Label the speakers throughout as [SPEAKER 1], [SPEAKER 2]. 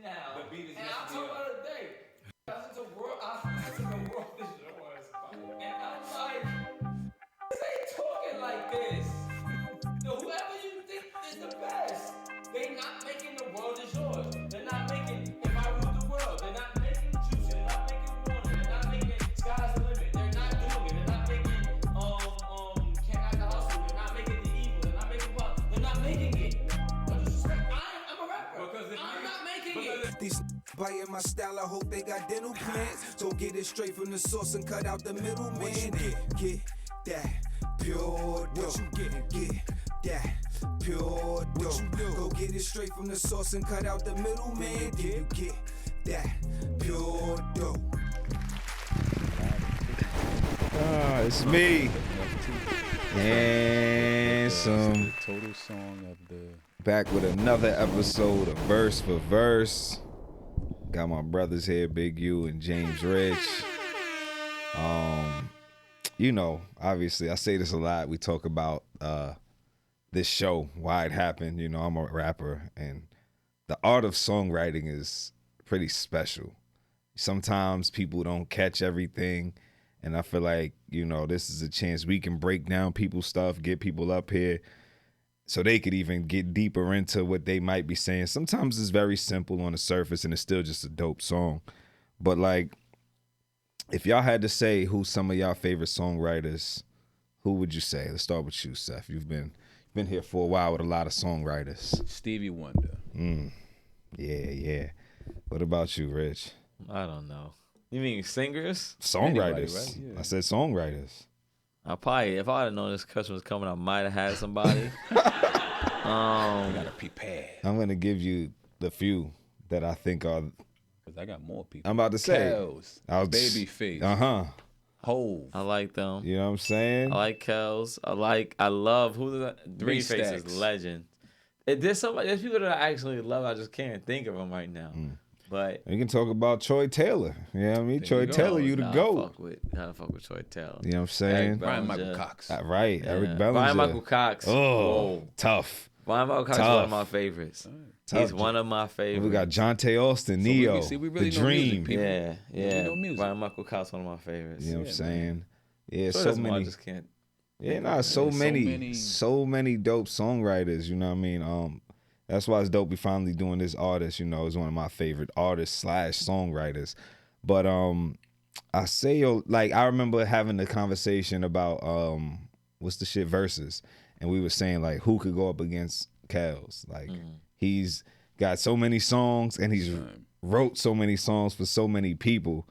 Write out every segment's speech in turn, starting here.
[SPEAKER 1] Now,
[SPEAKER 2] The beat is
[SPEAKER 1] and I'll talk about it today. I said the world, is yours. And I'm like, this ain't talking like this. So whoever you think is the best, they not making the world is yours. They're not making If I Rule the World. They're not making Juicy. They're not making Warner. They're not making Sky's the Limit. They're not doing it. They're not making Can't Act the Hustle. They're not making The Evil. They're not making Pop. They're not making it. No disrespect. I'm a rapper. I'm not making it.
[SPEAKER 3] These biting my style, I hope they got dental plans. So get it straight from the source and cut out the middleman. Get that pure dough. What you get that pure dough. Go get it straight from the source and cut out the middleman. Get that pure dough.
[SPEAKER 4] It's me. And some
[SPEAKER 5] total song of the
[SPEAKER 4] back with another episode of Verse for Verse. Got my brothers here, Big U and James Rich. You know, obviously I say this a lot. We talk about this show, why it happened. You know, I'm a rapper, and the art of songwriting is pretty special. Sometimes people don't catch everything, and I feel like, you know, this is a chance we can break down people's stuff, get people up here so they could even get deeper into what they might be saying. Sometimes it's very simple on the surface and it's still just a dope song. But like, if y'all had to say who some of y'all favorite songwriters, who would you say? Let's start with you, Seth. You've been here for a while with a lot of songwriters.
[SPEAKER 5] Stevie Wonder.
[SPEAKER 4] Yeah. What about you, Rich?
[SPEAKER 1] I don't know. You mean singers?
[SPEAKER 4] Songwriters.
[SPEAKER 5] Anybody, right? Yeah.
[SPEAKER 4] I said songwriters.
[SPEAKER 1] I probably, if I had known this question was coming, I might have had somebody.
[SPEAKER 5] Gotta prepare.
[SPEAKER 4] I'm going to give you the few that I think are...
[SPEAKER 5] Because I got more people.
[SPEAKER 4] I'm about to say.
[SPEAKER 5] Kells, Babyface, Hove.
[SPEAKER 1] I like them.
[SPEAKER 4] You know what I'm saying?
[SPEAKER 1] I like Kells. I love who the
[SPEAKER 5] Three
[SPEAKER 1] Babyface
[SPEAKER 5] Stacks.
[SPEAKER 1] is legend. There's people that I actually love. I just can't think of them right now. But
[SPEAKER 4] You can talk about Troy Taylor. You know what I mean? Troy Taylor, you the GOAT.
[SPEAKER 1] Gotta fuck with Troy Taylor.
[SPEAKER 4] You know what I'm saying?
[SPEAKER 5] Brian
[SPEAKER 1] Bellinger.
[SPEAKER 5] Michael Cox.
[SPEAKER 4] Right.
[SPEAKER 1] Yeah.
[SPEAKER 4] Eric Bellinger.
[SPEAKER 1] Brian Michael Cox.
[SPEAKER 4] Oh,
[SPEAKER 1] Whoa.
[SPEAKER 4] tough.
[SPEAKER 1] Brian Michael Cox is one of my favorites. He's one of my favorites.
[SPEAKER 4] We got Jonte Austin, Neo,
[SPEAKER 5] we really
[SPEAKER 4] The
[SPEAKER 5] know music,
[SPEAKER 4] Dream.
[SPEAKER 5] people.
[SPEAKER 1] Yeah.
[SPEAKER 5] We know music.
[SPEAKER 1] Brian Michael Cox, one of my favorites.
[SPEAKER 4] You know what I'm saying? Yeah,
[SPEAKER 1] So
[SPEAKER 4] so
[SPEAKER 1] does I
[SPEAKER 4] many.
[SPEAKER 1] just can't.
[SPEAKER 4] So many dope songwriters. You know what I mean? That's why it's dope we finally doing this artist. You know, is one of my favorite artists / songwriters. But I say, like, I remember having the conversation about what's the shit Versus, and we were saying like who could go up against Kells. Like he's got so many songs and he's wrote so many songs for so many people.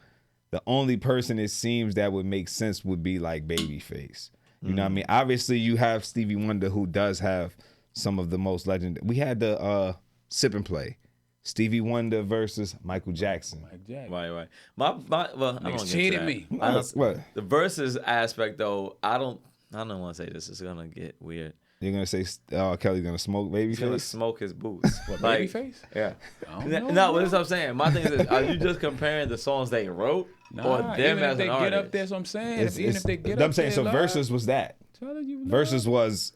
[SPEAKER 4] The only person it seems that would make sense would be like Babyface. You know what I mean? Obviously you have Stevie Wonder, who does have some of the most legendary. We had the Sip and Play. Stevie Wonder versus Michael Jackson.
[SPEAKER 1] Right. Well, I don't
[SPEAKER 5] Niggas
[SPEAKER 1] get
[SPEAKER 5] cheated
[SPEAKER 1] that.
[SPEAKER 5] me.
[SPEAKER 4] What?
[SPEAKER 1] The versus aspect, though, I don't want to say this. It's gonna get weird.
[SPEAKER 4] You're going to say Kelly's going to smoke
[SPEAKER 1] He's gonna
[SPEAKER 4] Babyface?
[SPEAKER 1] smoke his boots.
[SPEAKER 5] What,
[SPEAKER 1] Like,
[SPEAKER 5] Babyface?
[SPEAKER 1] Yeah.
[SPEAKER 5] I don't know,
[SPEAKER 1] No, but
[SPEAKER 5] bro.
[SPEAKER 1] that's what I'm saying. My thing is, are you just comparing the songs they wrote or them
[SPEAKER 5] even
[SPEAKER 1] as
[SPEAKER 5] if they
[SPEAKER 1] an
[SPEAKER 5] get
[SPEAKER 1] artist?
[SPEAKER 5] up there, so I'm saying. Even if they get
[SPEAKER 4] I'm
[SPEAKER 5] up
[SPEAKER 4] saying,
[SPEAKER 5] there
[SPEAKER 4] so
[SPEAKER 5] live,
[SPEAKER 4] Versus was that.
[SPEAKER 5] telling you live.
[SPEAKER 4] Versus was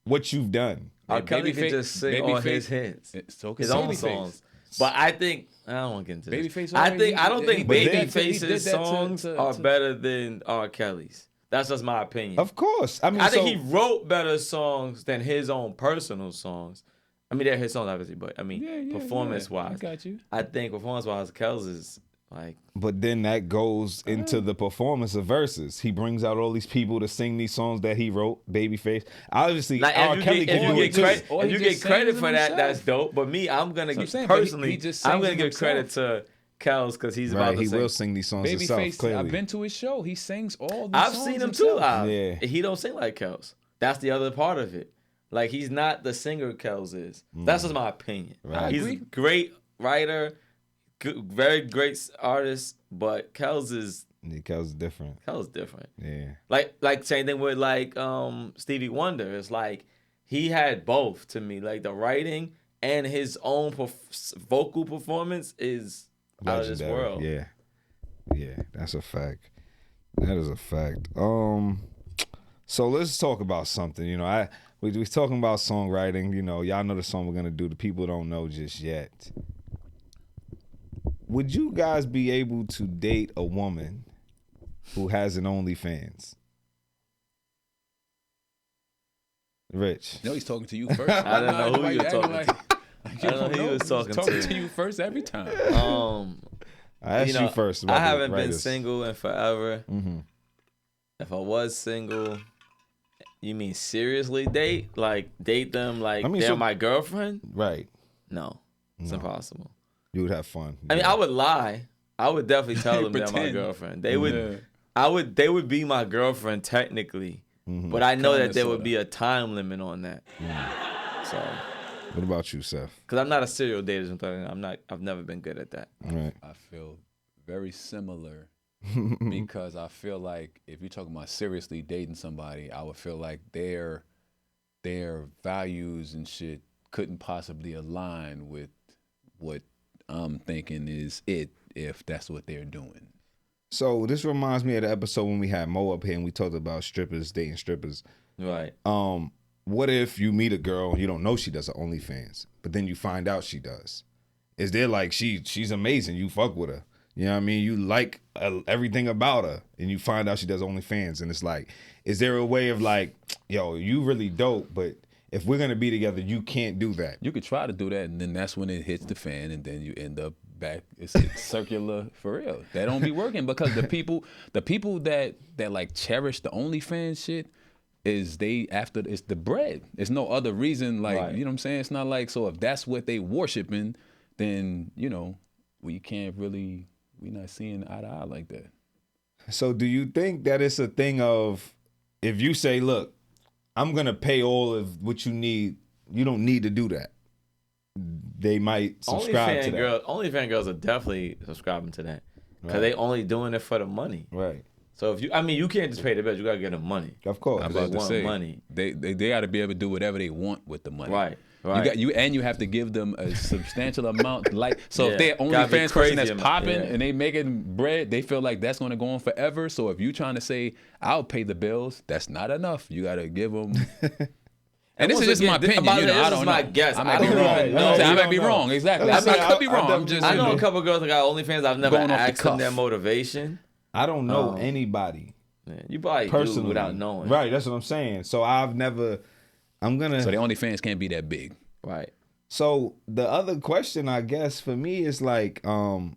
[SPEAKER 4] what you've done.
[SPEAKER 1] R. Kelly
[SPEAKER 5] Babyface-
[SPEAKER 1] could just sing all his
[SPEAKER 5] Babyface-
[SPEAKER 1] hits,
[SPEAKER 5] So can
[SPEAKER 1] his own
[SPEAKER 5] Babyface.
[SPEAKER 1] songs. But I think I don't want to get into this.
[SPEAKER 5] Babyface
[SPEAKER 1] I
[SPEAKER 5] already-
[SPEAKER 1] don't think
[SPEAKER 4] But then-
[SPEAKER 1] Babyface's
[SPEAKER 5] he did that
[SPEAKER 1] songs are
[SPEAKER 5] to-
[SPEAKER 1] better than R. Kelly's. That's just my opinion.
[SPEAKER 4] Of course. I mean,
[SPEAKER 1] I think he wrote better songs than his own personal songs. I mean, they're his songs, obviously, but I mean,
[SPEAKER 5] Yeah,
[SPEAKER 1] performance-wise,
[SPEAKER 5] I got you.
[SPEAKER 1] I think performance-wise, Kells is like.
[SPEAKER 4] But then that goes into the performance of Versus. He brings out all these people to sing these songs that he wrote, Babyface. Obviously,
[SPEAKER 1] Like,
[SPEAKER 4] R. Kelly can do it too.
[SPEAKER 5] Or
[SPEAKER 1] if
[SPEAKER 5] he
[SPEAKER 1] you
[SPEAKER 5] just
[SPEAKER 1] get credit
[SPEAKER 5] sings
[SPEAKER 1] for
[SPEAKER 5] them
[SPEAKER 1] that,
[SPEAKER 5] himself.
[SPEAKER 1] that's dope. But me, I'm gonna
[SPEAKER 5] So I'm
[SPEAKER 1] get
[SPEAKER 5] saying, but he
[SPEAKER 1] personally.
[SPEAKER 5] just
[SPEAKER 1] I'm
[SPEAKER 5] sings
[SPEAKER 1] gonna
[SPEAKER 5] them
[SPEAKER 1] give credit to Kells because he's about
[SPEAKER 4] Right,
[SPEAKER 1] to
[SPEAKER 4] he
[SPEAKER 1] sing.
[SPEAKER 4] will sing these songs himself,
[SPEAKER 5] Babyface,
[SPEAKER 4] clearly.
[SPEAKER 5] I've been to his show. He sings all these
[SPEAKER 1] I've
[SPEAKER 5] songs
[SPEAKER 1] seen him too.
[SPEAKER 5] himself.
[SPEAKER 4] Yeah.
[SPEAKER 1] He don't sing like Kells. That's the other part of it. Like, he's not the singer Kells is. That's just my opinion.
[SPEAKER 4] Right.
[SPEAKER 1] He's
[SPEAKER 5] I
[SPEAKER 1] a
[SPEAKER 5] agree.
[SPEAKER 1] great writer, very great artist, but Kells is
[SPEAKER 4] Yeah, Kells is different.
[SPEAKER 1] different.
[SPEAKER 4] Yeah.
[SPEAKER 1] Like same thing with like Stevie Wonder. It's like he had both to me. Like the writing and his own vocal performance is out of this
[SPEAKER 4] Legendary.
[SPEAKER 1] world.
[SPEAKER 4] Yeah, that's a fact. That is a fact. So let's talk about something. You know, we talking about songwriting. You know, y'all know the song we're gonna do. The people don't know just yet. would you guys be able to date a woman who has an OnlyFans? Rich.
[SPEAKER 5] No, he's talking to you first.
[SPEAKER 2] I don't know who you're talking to.
[SPEAKER 5] I
[SPEAKER 2] don't know who he was talking to.
[SPEAKER 5] you first every time.
[SPEAKER 4] I asked you first.
[SPEAKER 2] I haven't been single in forever.
[SPEAKER 4] Mm-hmm.
[SPEAKER 2] If I was single, you mean seriously date? Like date them like they're my girlfriend?
[SPEAKER 4] Right.
[SPEAKER 2] No, it's impossible.
[SPEAKER 4] You would have fun.
[SPEAKER 2] I mean, I would lie. I would definitely tell them they're my girlfriend. They would. They would be my girlfriend technically, but I know that there would be a time limit on that. So.
[SPEAKER 4] What about you, Seth?
[SPEAKER 2] Because I'm not a serial dater. I've never been good at that.
[SPEAKER 4] Right.
[SPEAKER 5] I feel very similar because I feel like if you're talking about seriously dating somebody, I would feel like their values and shit couldn't possibly align with what I'm thinking is it if that's what they're doing.
[SPEAKER 4] So this reminds me of the episode when we had Mo up here and we talked about strippers dating strippers.
[SPEAKER 2] Right.
[SPEAKER 4] What if you meet a girl and you don't know she does an OnlyFans, but then you find out she does? Is there like she's amazing, you fuck with her, you know what I mean? You like everything about her, and you find out she does OnlyFans, and it's like, is there a way of like, yo, you really dope, but if we're gonna be together, you can't do that?
[SPEAKER 5] You could try to do that, and then that's when it hits the fan, and then you end up back. It's circular for real. That don't be working because the people that like cherish the OnlyFans shit. It's the bread. It's no other reason, like,
[SPEAKER 2] right.
[SPEAKER 5] You know what I'm saying? It's not like, so if that's what they worshiping, then, we not seeing eye to eye like that.
[SPEAKER 4] So do you think that it's a thing of, if you say, look, I'm going to pay all of what you need, you don't need to do that? They might subscribe to that.
[SPEAKER 2] OnlyFans girls are definitely subscribing to that because they only doing it for the money.
[SPEAKER 4] Right.
[SPEAKER 2] So if you can't just pay the bills. You gotta get them money.
[SPEAKER 4] Of course,
[SPEAKER 5] I'm about to say
[SPEAKER 2] money.
[SPEAKER 5] They got to be able to do whatever they want with the money.
[SPEAKER 2] Right.
[SPEAKER 5] You have to give them a substantial amount. Like, so if they're OnlyFans person that's popping and they making bread, they feel like that's gonna go on forever. So if you trying to say I'll pay the bills, that's not enough. You gotta give them. And this is just my opinion. I don't know.
[SPEAKER 2] My guess.
[SPEAKER 5] I might be wrong. I might be wrong. Exactly. I could be wrong.
[SPEAKER 2] I know a couple girls that got OnlyFans. I've never asked them their motivation.
[SPEAKER 4] I don't know anybody.
[SPEAKER 2] You probably personally do without knowing.
[SPEAKER 4] Right, that's what I'm saying. So So the
[SPEAKER 5] OnlyFans can't be that big.
[SPEAKER 2] Right.
[SPEAKER 4] So the other question, I guess, for me is like, do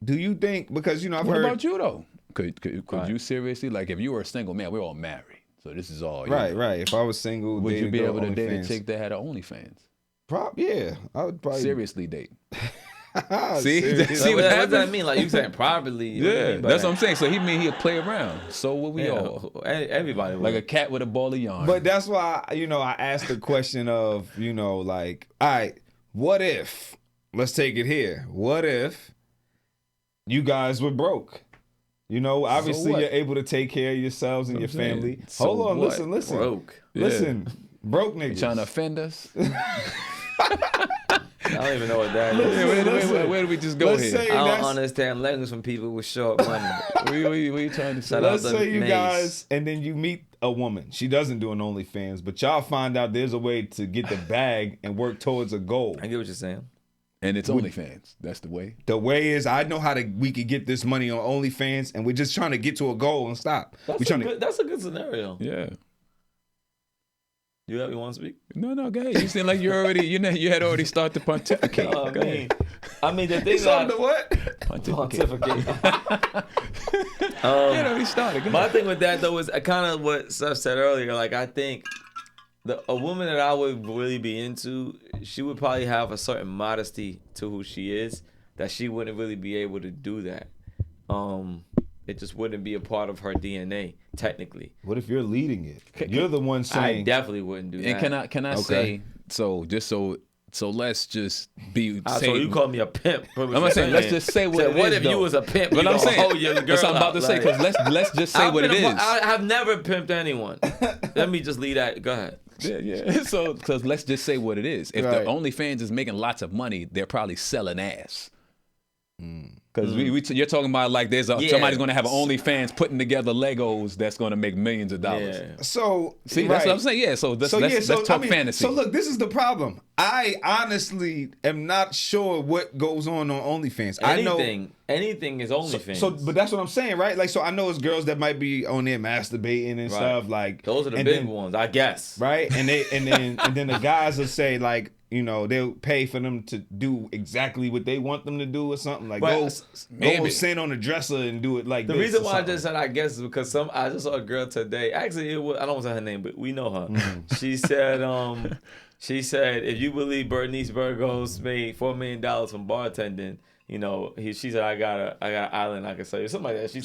[SPEAKER 4] you think, because, I've heard.
[SPEAKER 5] What about you, though? Could you seriously, like, if you were a single man, we're all married, so this is all.
[SPEAKER 4] Right. If I was single,
[SPEAKER 5] would you be able to date a chick that had an OnlyFans?
[SPEAKER 4] Yeah, I would probably.
[SPEAKER 5] Seriously date.
[SPEAKER 2] See what does that mean? Like you saying privately?
[SPEAKER 5] Yeah, that's what I'm saying. So he'll play around. So will we all?
[SPEAKER 2] Everybody
[SPEAKER 5] like a cat with a ball of yarn.
[SPEAKER 4] But that's why I asked the question of like, all right, what if? Let's take it here. What if you guys were broke? Obviously you're able to take care of yourselves and your family. Hold on, listen.
[SPEAKER 2] Broke.
[SPEAKER 4] Listen, broke niggas.
[SPEAKER 5] You trying to offend us?
[SPEAKER 2] I don't even know what that is.
[SPEAKER 5] Where do we just go here?
[SPEAKER 2] I don't understand lessons from people with short money.
[SPEAKER 5] What are you trying to say?
[SPEAKER 4] Let's say you guys, and then you meet a woman. She doesn't do an OnlyFans, but y'all find out there's a way to get the bag and work towards a goal.
[SPEAKER 2] I get what you're saying.
[SPEAKER 5] And it's OnlyFans. That's the way.
[SPEAKER 4] The way is, I know how we could get this money on OnlyFans, and we're just trying to get to a goal and stop.
[SPEAKER 2] That's a good scenario.
[SPEAKER 5] Yeah.
[SPEAKER 2] You want to speak?
[SPEAKER 5] No, go ahead. You seem like you had already started to pontificate.
[SPEAKER 2] I mean, the thing
[SPEAKER 4] that what?
[SPEAKER 2] Pontificate.
[SPEAKER 5] We started.
[SPEAKER 2] My thing with that though is kind of what Seth said earlier. Like, I think a woman that I would really be into, she would probably have a certain modesty to who she is that she wouldn't really be able to do that. It just wouldn't be a part of her DNA, technically.
[SPEAKER 4] What if you're leading it? You're the one saying.
[SPEAKER 2] I definitely wouldn't do that.
[SPEAKER 5] And can I say, so let's just be.
[SPEAKER 2] So you call me a pimp?
[SPEAKER 5] I'm not saying. Let's just say what it is.
[SPEAKER 2] What if you was a pimp?
[SPEAKER 5] But I'm saying.
[SPEAKER 2] That's
[SPEAKER 5] what I'm about to say. Because let's just say what it is.
[SPEAKER 2] I have never pimped anyone. Let me just leave that. Go ahead.
[SPEAKER 5] Yeah. So, because let's just say what it is. If the OnlyFans is making lots of money, they're probably selling ass. Because you're talking about like somebody's going to have an OnlyFans putting together Legos that's going to make millions of dollars.
[SPEAKER 2] Yeah.
[SPEAKER 4] So
[SPEAKER 5] See, that's what I'm saying. Yeah, so let's talk fantasy.
[SPEAKER 4] So look, this is the problem. I honestly am not sure what goes on OnlyFans.
[SPEAKER 2] Anything is OnlyFans.
[SPEAKER 4] So, but that's what I'm saying, right? Like, so I know it's girls that might be on there masturbating and stuff. Like,
[SPEAKER 2] those are the big ones, I guess.
[SPEAKER 4] Right, and then the guys will say like, you know, they'll pay for them to do exactly what they want them to do or something. Like, go sit on the dresser and do it like
[SPEAKER 2] the
[SPEAKER 4] this.
[SPEAKER 2] The reason why I just said I guess is because I just saw a girl today. Actually, I don't want to say her name, but we know her. Mm-hmm. She said, if you believe Bernice Burgos made $4 million from bartending, you know, she said, I got an island I can sell you, something like that. She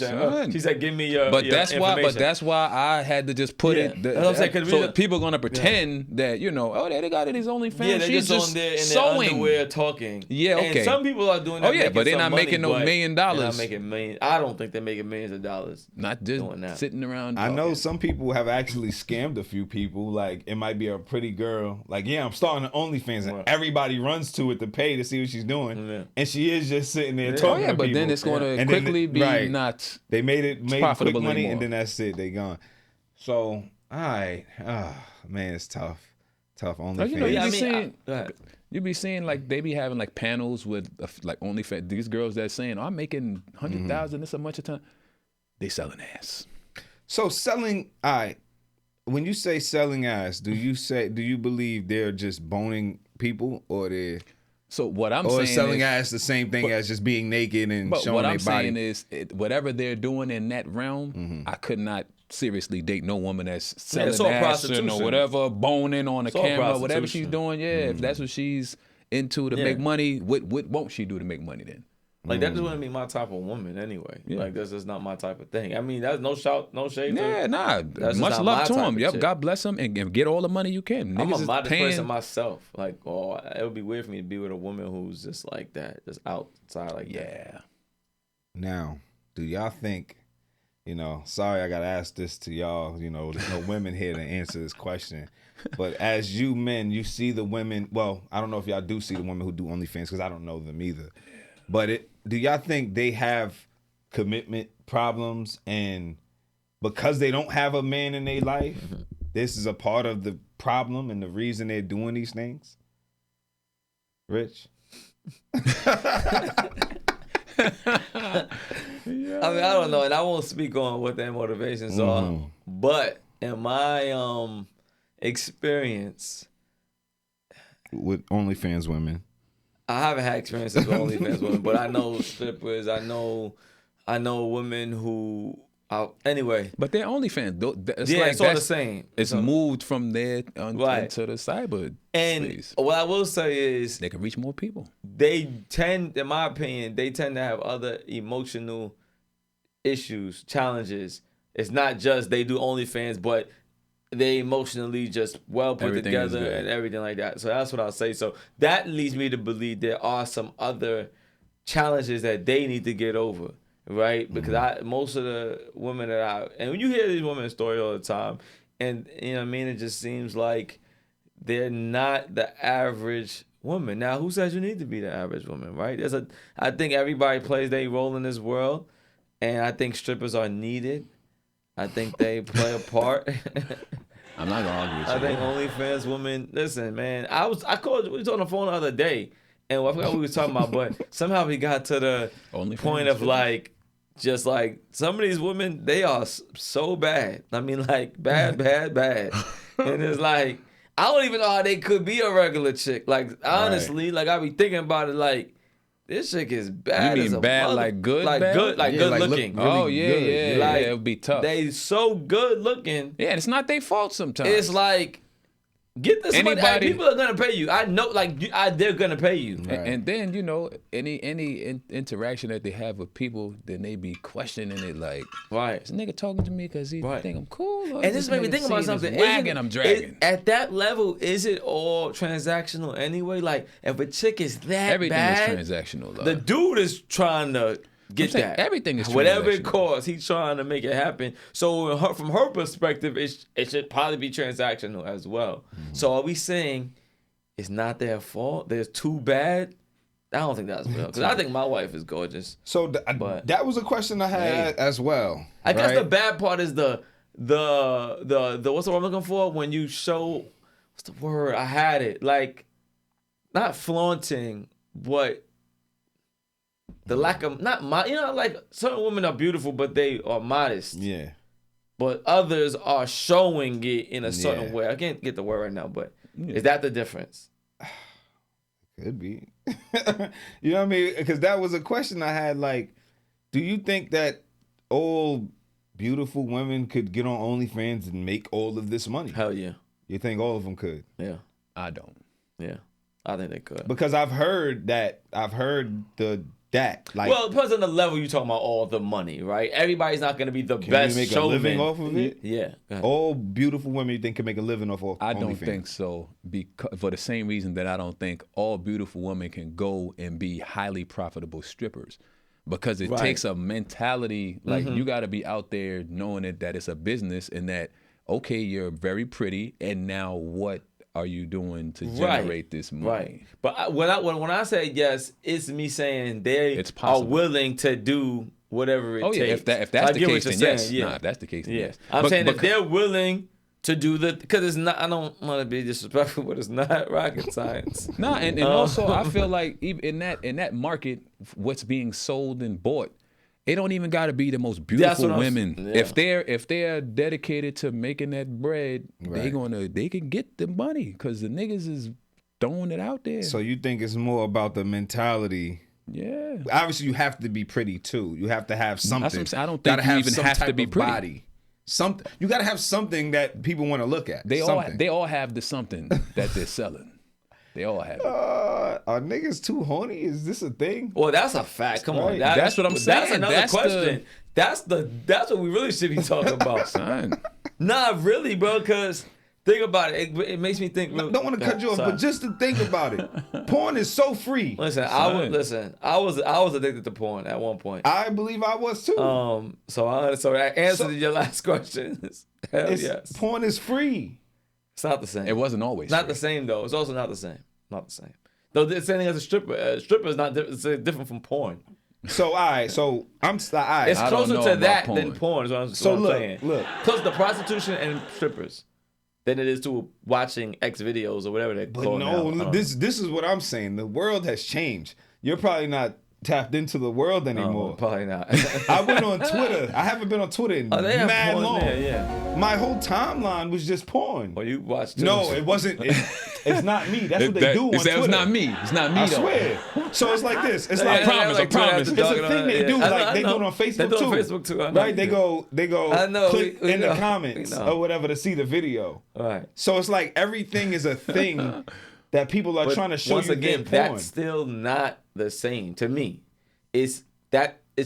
[SPEAKER 2] said, give me your information.
[SPEAKER 5] But that's why I had to just put it. That's what I'm saying, so people are gonna pretend that, you know, oh, they got it, his OnlyFans.
[SPEAKER 2] Yeah, they're just on there in their underwear talking.
[SPEAKER 5] Yeah, okay.
[SPEAKER 2] And some people are doing that.
[SPEAKER 5] Oh yeah, but they're not making no $1 million.
[SPEAKER 2] They're not making millions. I don't think they're making millions of dollars.
[SPEAKER 5] Not just doing that. Sitting around.
[SPEAKER 4] I know some people have actually scammed a few people. Like, it might be a pretty girl. Like, yeah, I'm starting an OnlyFans, and everybody runs to it to pay to see what she's doing, and she is just sitting there talking.
[SPEAKER 5] Oh yeah, but then it's going to quickly be not.
[SPEAKER 4] They made quick money,
[SPEAKER 5] anymore.
[SPEAKER 4] And then that's it. They gone. So, all right, man, it's tough. OnlyFans.
[SPEAKER 5] You know, you be seeing like they be having like panels with like OnlyFans. These girls that saying, oh, I'm making 100,000 this a much a time. They selling ass.
[SPEAKER 4] So selling. All right. When you say selling ass, do you believe they're just boning people, or they're
[SPEAKER 5] So what I'm saying is
[SPEAKER 4] selling ass the same thing as just being naked and showing their body. But what I'm saying
[SPEAKER 5] is, whatever they're doing in that realm, I could not seriously date no woman that's selling ass or whatever, boning on the camera, whatever she's doing. Yeah, if that's what she's into to make money, what won't she do to make money then?
[SPEAKER 2] Like, that just wouldn't be my type of woman anyway. Yeah. Like, that's just not my type of thing. I mean, that's no shade.
[SPEAKER 5] Yeah, nah. Much love to him. Yep, God bless him and get all the money you can.
[SPEAKER 2] I'm a modest person myself. Like, it would be weird for me to be with a woman who's just like that, just outside like that.
[SPEAKER 5] Yeah.
[SPEAKER 4] Now, do y'all think, you know, sorry I got to ask this to y'all, you know, there's no women here to answer this question. But as you men, you see the women, well, I don't know if y'all do see the women who do OnlyFans because I don't know them either. But do y'all think they have commitment problems, and because they don't have a man in their life, this is a part of the problem and the reason they're doing these things? Rich?
[SPEAKER 2] I mean, I don't know, and I won't speak on what their motivations are, but in my experience
[SPEAKER 4] with OnlyFans women,
[SPEAKER 2] I haven't had experiences with OnlyFans women, but I know strippers. I know women who. Anyway,
[SPEAKER 5] but they're OnlyFans.
[SPEAKER 2] It's all the same.
[SPEAKER 5] It's moved from there into the cyber space.
[SPEAKER 2] What I will say is
[SPEAKER 5] they can reach more people.
[SPEAKER 2] They tend, in my opinion, to have other emotional issues, challenges. It's not just they do OnlyFans, but they emotionally just put together and everything like that. So that's what I'll say. So that leads me to believe there are some other challenges that they need to get over, right? Because most of the women and when you hear these women's story all the time, and you know what I mean, it just seems like they're not the average woman. Now, who says you need to be the average woman, right? I think everybody plays their role in this world, and I think strippers are needed. I think they play a part.
[SPEAKER 5] I'm not gonna argue with you.
[SPEAKER 2] I think OnlyFans women. Listen, man. I called. We was on the phone the other day, and I forgot what we was talking about, but somehow we got to the point of like, just like some of these women, they are so bad. I mean, like bad. And it's like I don't even know how they could be a regular chick. Like honestly, like I be thinking about it, like. This chick is bad.
[SPEAKER 5] You mean bad, like good, bad?
[SPEAKER 2] Good, like good looking.
[SPEAKER 5] Really good.
[SPEAKER 2] Like,
[SPEAKER 5] it would be tough.
[SPEAKER 2] They so good looking.
[SPEAKER 5] Yeah, it's not their fault sometimes.
[SPEAKER 2] It's like, get this money. People are gonna pay you. I know, like they're gonna pay you.
[SPEAKER 5] Right. And then you know, any interaction that they have with people, then they be questioning it like,
[SPEAKER 2] right?
[SPEAKER 5] Is this nigga talking to me because he think I'm cool?
[SPEAKER 2] And this made me think about something.
[SPEAKER 5] I'm dragging.
[SPEAKER 2] At that level, is it all transactional anyway? Like, if a chick is that
[SPEAKER 5] everything
[SPEAKER 2] bad,
[SPEAKER 5] is transactional. Though.
[SPEAKER 2] The dude is trying to get that.
[SPEAKER 5] Everything is
[SPEAKER 2] whatever it costs, he's trying to make it happen. So from her perspective, it should probably be transactional as well. So are we saying it's not their fault? They're too bad? I don't think that's real because I think my wife is gorgeous.
[SPEAKER 4] So
[SPEAKER 2] But-
[SPEAKER 4] that was a question I had as well.
[SPEAKER 2] I guess the
[SPEAKER 4] right?
[SPEAKER 2] bad part is the what's the word I'm looking for when you show what's the word I had it like not flaunting but the lack of not like certain women are beautiful but they are modest.
[SPEAKER 4] Yeah.
[SPEAKER 2] But others are showing it in a certain
[SPEAKER 4] Yeah.
[SPEAKER 2] way. I can't get the word right now, but is that the difference?
[SPEAKER 4] Could be. You know what I mean? Because that was a question I had. Like, do you think that all beautiful women could get on OnlyFans and make all of this money?
[SPEAKER 2] Hell yeah.
[SPEAKER 4] You think all of them could?
[SPEAKER 2] Yeah.
[SPEAKER 5] I don't.
[SPEAKER 2] Yeah. I think they could.
[SPEAKER 4] Because I've heard that. Like,
[SPEAKER 2] Well, it depends on the level you're talking about all the money, right? Everybody's not going to be the
[SPEAKER 4] can
[SPEAKER 2] best
[SPEAKER 4] you make
[SPEAKER 2] showman.
[SPEAKER 4] a living off of it?
[SPEAKER 2] Yeah. Go ahead.
[SPEAKER 4] All beautiful women you think can make a living off of
[SPEAKER 5] I don't
[SPEAKER 4] OnlyFans?
[SPEAKER 5] think so. Because for the same reason that I don't think all beautiful women can go and be highly profitable strippers. Because it
[SPEAKER 2] Right.
[SPEAKER 5] takes a mentality, like you got to be out there knowing that it's a business and that, okay, you're very pretty, and now what are you doing to generate this money?
[SPEAKER 2] Right. But when I say yes, it's me saying they
[SPEAKER 5] It's
[SPEAKER 2] are
[SPEAKER 5] possible.
[SPEAKER 2] willing to do whatever it
[SPEAKER 5] Oh
[SPEAKER 2] takes.
[SPEAKER 5] yeah, if that's
[SPEAKER 2] I
[SPEAKER 5] the
[SPEAKER 2] get what
[SPEAKER 5] case,
[SPEAKER 2] you're
[SPEAKER 5] then
[SPEAKER 2] saying,
[SPEAKER 5] yes.
[SPEAKER 2] yeah.
[SPEAKER 5] Nah, if that's the case, then
[SPEAKER 2] Yeah.
[SPEAKER 5] yes.
[SPEAKER 2] I'm
[SPEAKER 5] But-
[SPEAKER 2] saying
[SPEAKER 5] but
[SPEAKER 2] if they're willing to do because it's not, I don't want to be disrespectful, but it's not rocket science.
[SPEAKER 5] Nah, and also I feel like even in that market, what's being sold and bought, it don't even got to be the most beautiful
[SPEAKER 2] what
[SPEAKER 5] women.
[SPEAKER 2] yeah.
[SPEAKER 5] If they're dedicated to making that bread, they can get the money because the niggas is throwing it out there.
[SPEAKER 4] So you think it's more about the mentality?
[SPEAKER 5] yeah,
[SPEAKER 4] Obviously, you have to be pretty too. You have to have something.
[SPEAKER 5] That's what I'm saying. I don't
[SPEAKER 4] Gotta
[SPEAKER 5] think you
[SPEAKER 4] have
[SPEAKER 5] even
[SPEAKER 4] some
[SPEAKER 5] have to
[SPEAKER 4] type
[SPEAKER 5] be
[SPEAKER 4] of
[SPEAKER 5] pretty.
[SPEAKER 4] Body. Something. You got to have something that people want to look at.
[SPEAKER 5] they
[SPEAKER 4] something.
[SPEAKER 5] all have the something that they're selling. They all have it.
[SPEAKER 4] Are niggas too horny? Is this a thing?
[SPEAKER 2] Well, that's a fact. Come on,
[SPEAKER 4] Right.
[SPEAKER 5] That's what I'm
[SPEAKER 2] That's
[SPEAKER 5] saying.
[SPEAKER 2] another
[SPEAKER 5] That's
[SPEAKER 2] question. That's what we really should be talking about.
[SPEAKER 5] Son.
[SPEAKER 2] Nah, really, bro. Because think about it. It makes me think.
[SPEAKER 4] Don't want to cut you off,
[SPEAKER 2] Sorry.
[SPEAKER 4] but just to think about it, porn is so free.
[SPEAKER 2] Listen, I was addicted to porn at one point.
[SPEAKER 4] I believe I was too.
[SPEAKER 2] So I answered your last question. Hell yes.
[SPEAKER 4] Porn is free.
[SPEAKER 2] It's not the same.
[SPEAKER 5] It wasn't always
[SPEAKER 2] Not
[SPEAKER 5] free.
[SPEAKER 2] the same though. It's also not the same. Not the same. Though the same thing as a stripper. Stripper is not it's different from porn.
[SPEAKER 4] So all right. So I'm all right.
[SPEAKER 2] It's
[SPEAKER 5] I don't
[SPEAKER 2] closer
[SPEAKER 5] know
[SPEAKER 2] to
[SPEAKER 5] about
[SPEAKER 2] that
[SPEAKER 5] porn.
[SPEAKER 2] than porn. Is what I'm,
[SPEAKER 4] So
[SPEAKER 2] what I'm
[SPEAKER 4] look,
[SPEAKER 2] saying.
[SPEAKER 4] look.
[SPEAKER 2] Closer to prostitution and strippers than it is to watching X videos or whatever they
[SPEAKER 4] But
[SPEAKER 2] call
[SPEAKER 4] no,
[SPEAKER 2] now.
[SPEAKER 4] this is what I'm saying. The world has changed. You're probably not tapped into the world anymore.
[SPEAKER 2] Probably not.
[SPEAKER 4] I went on Twitter. I haven't been on Twitter in
[SPEAKER 2] They have
[SPEAKER 4] mad
[SPEAKER 2] porn
[SPEAKER 4] long.
[SPEAKER 2] there, yeah.
[SPEAKER 4] My whole timeline was just porn.
[SPEAKER 2] Well, you watched.
[SPEAKER 4] No, it wasn't. It's not me. That's what they do on
[SPEAKER 5] It's
[SPEAKER 4] Twitter.
[SPEAKER 5] not me. It's not me
[SPEAKER 4] I
[SPEAKER 5] though.
[SPEAKER 4] swear. So it's like this. It's
[SPEAKER 2] Yeah,
[SPEAKER 4] like
[SPEAKER 2] yeah,
[SPEAKER 5] promise,
[SPEAKER 2] like
[SPEAKER 5] I promise.
[SPEAKER 2] Twitter
[SPEAKER 4] It's
[SPEAKER 2] after
[SPEAKER 4] a
[SPEAKER 2] talking
[SPEAKER 4] thing they
[SPEAKER 2] about it,
[SPEAKER 4] do.
[SPEAKER 2] yeah.
[SPEAKER 4] Like they do it on
[SPEAKER 2] They
[SPEAKER 4] Facebook
[SPEAKER 2] do it
[SPEAKER 4] too.
[SPEAKER 2] on Facebook too. I know
[SPEAKER 4] Right? They go.
[SPEAKER 2] I know,
[SPEAKER 4] Click
[SPEAKER 2] we
[SPEAKER 4] in the
[SPEAKER 2] know.
[SPEAKER 4] comments
[SPEAKER 2] We know.
[SPEAKER 4] or whatever to see the video.
[SPEAKER 2] Right.
[SPEAKER 4] So it's like everything is a thing that people are
[SPEAKER 2] But
[SPEAKER 4] trying to show
[SPEAKER 2] once
[SPEAKER 4] you
[SPEAKER 2] again,
[SPEAKER 4] their porn.
[SPEAKER 2] that's still not the same to me. It's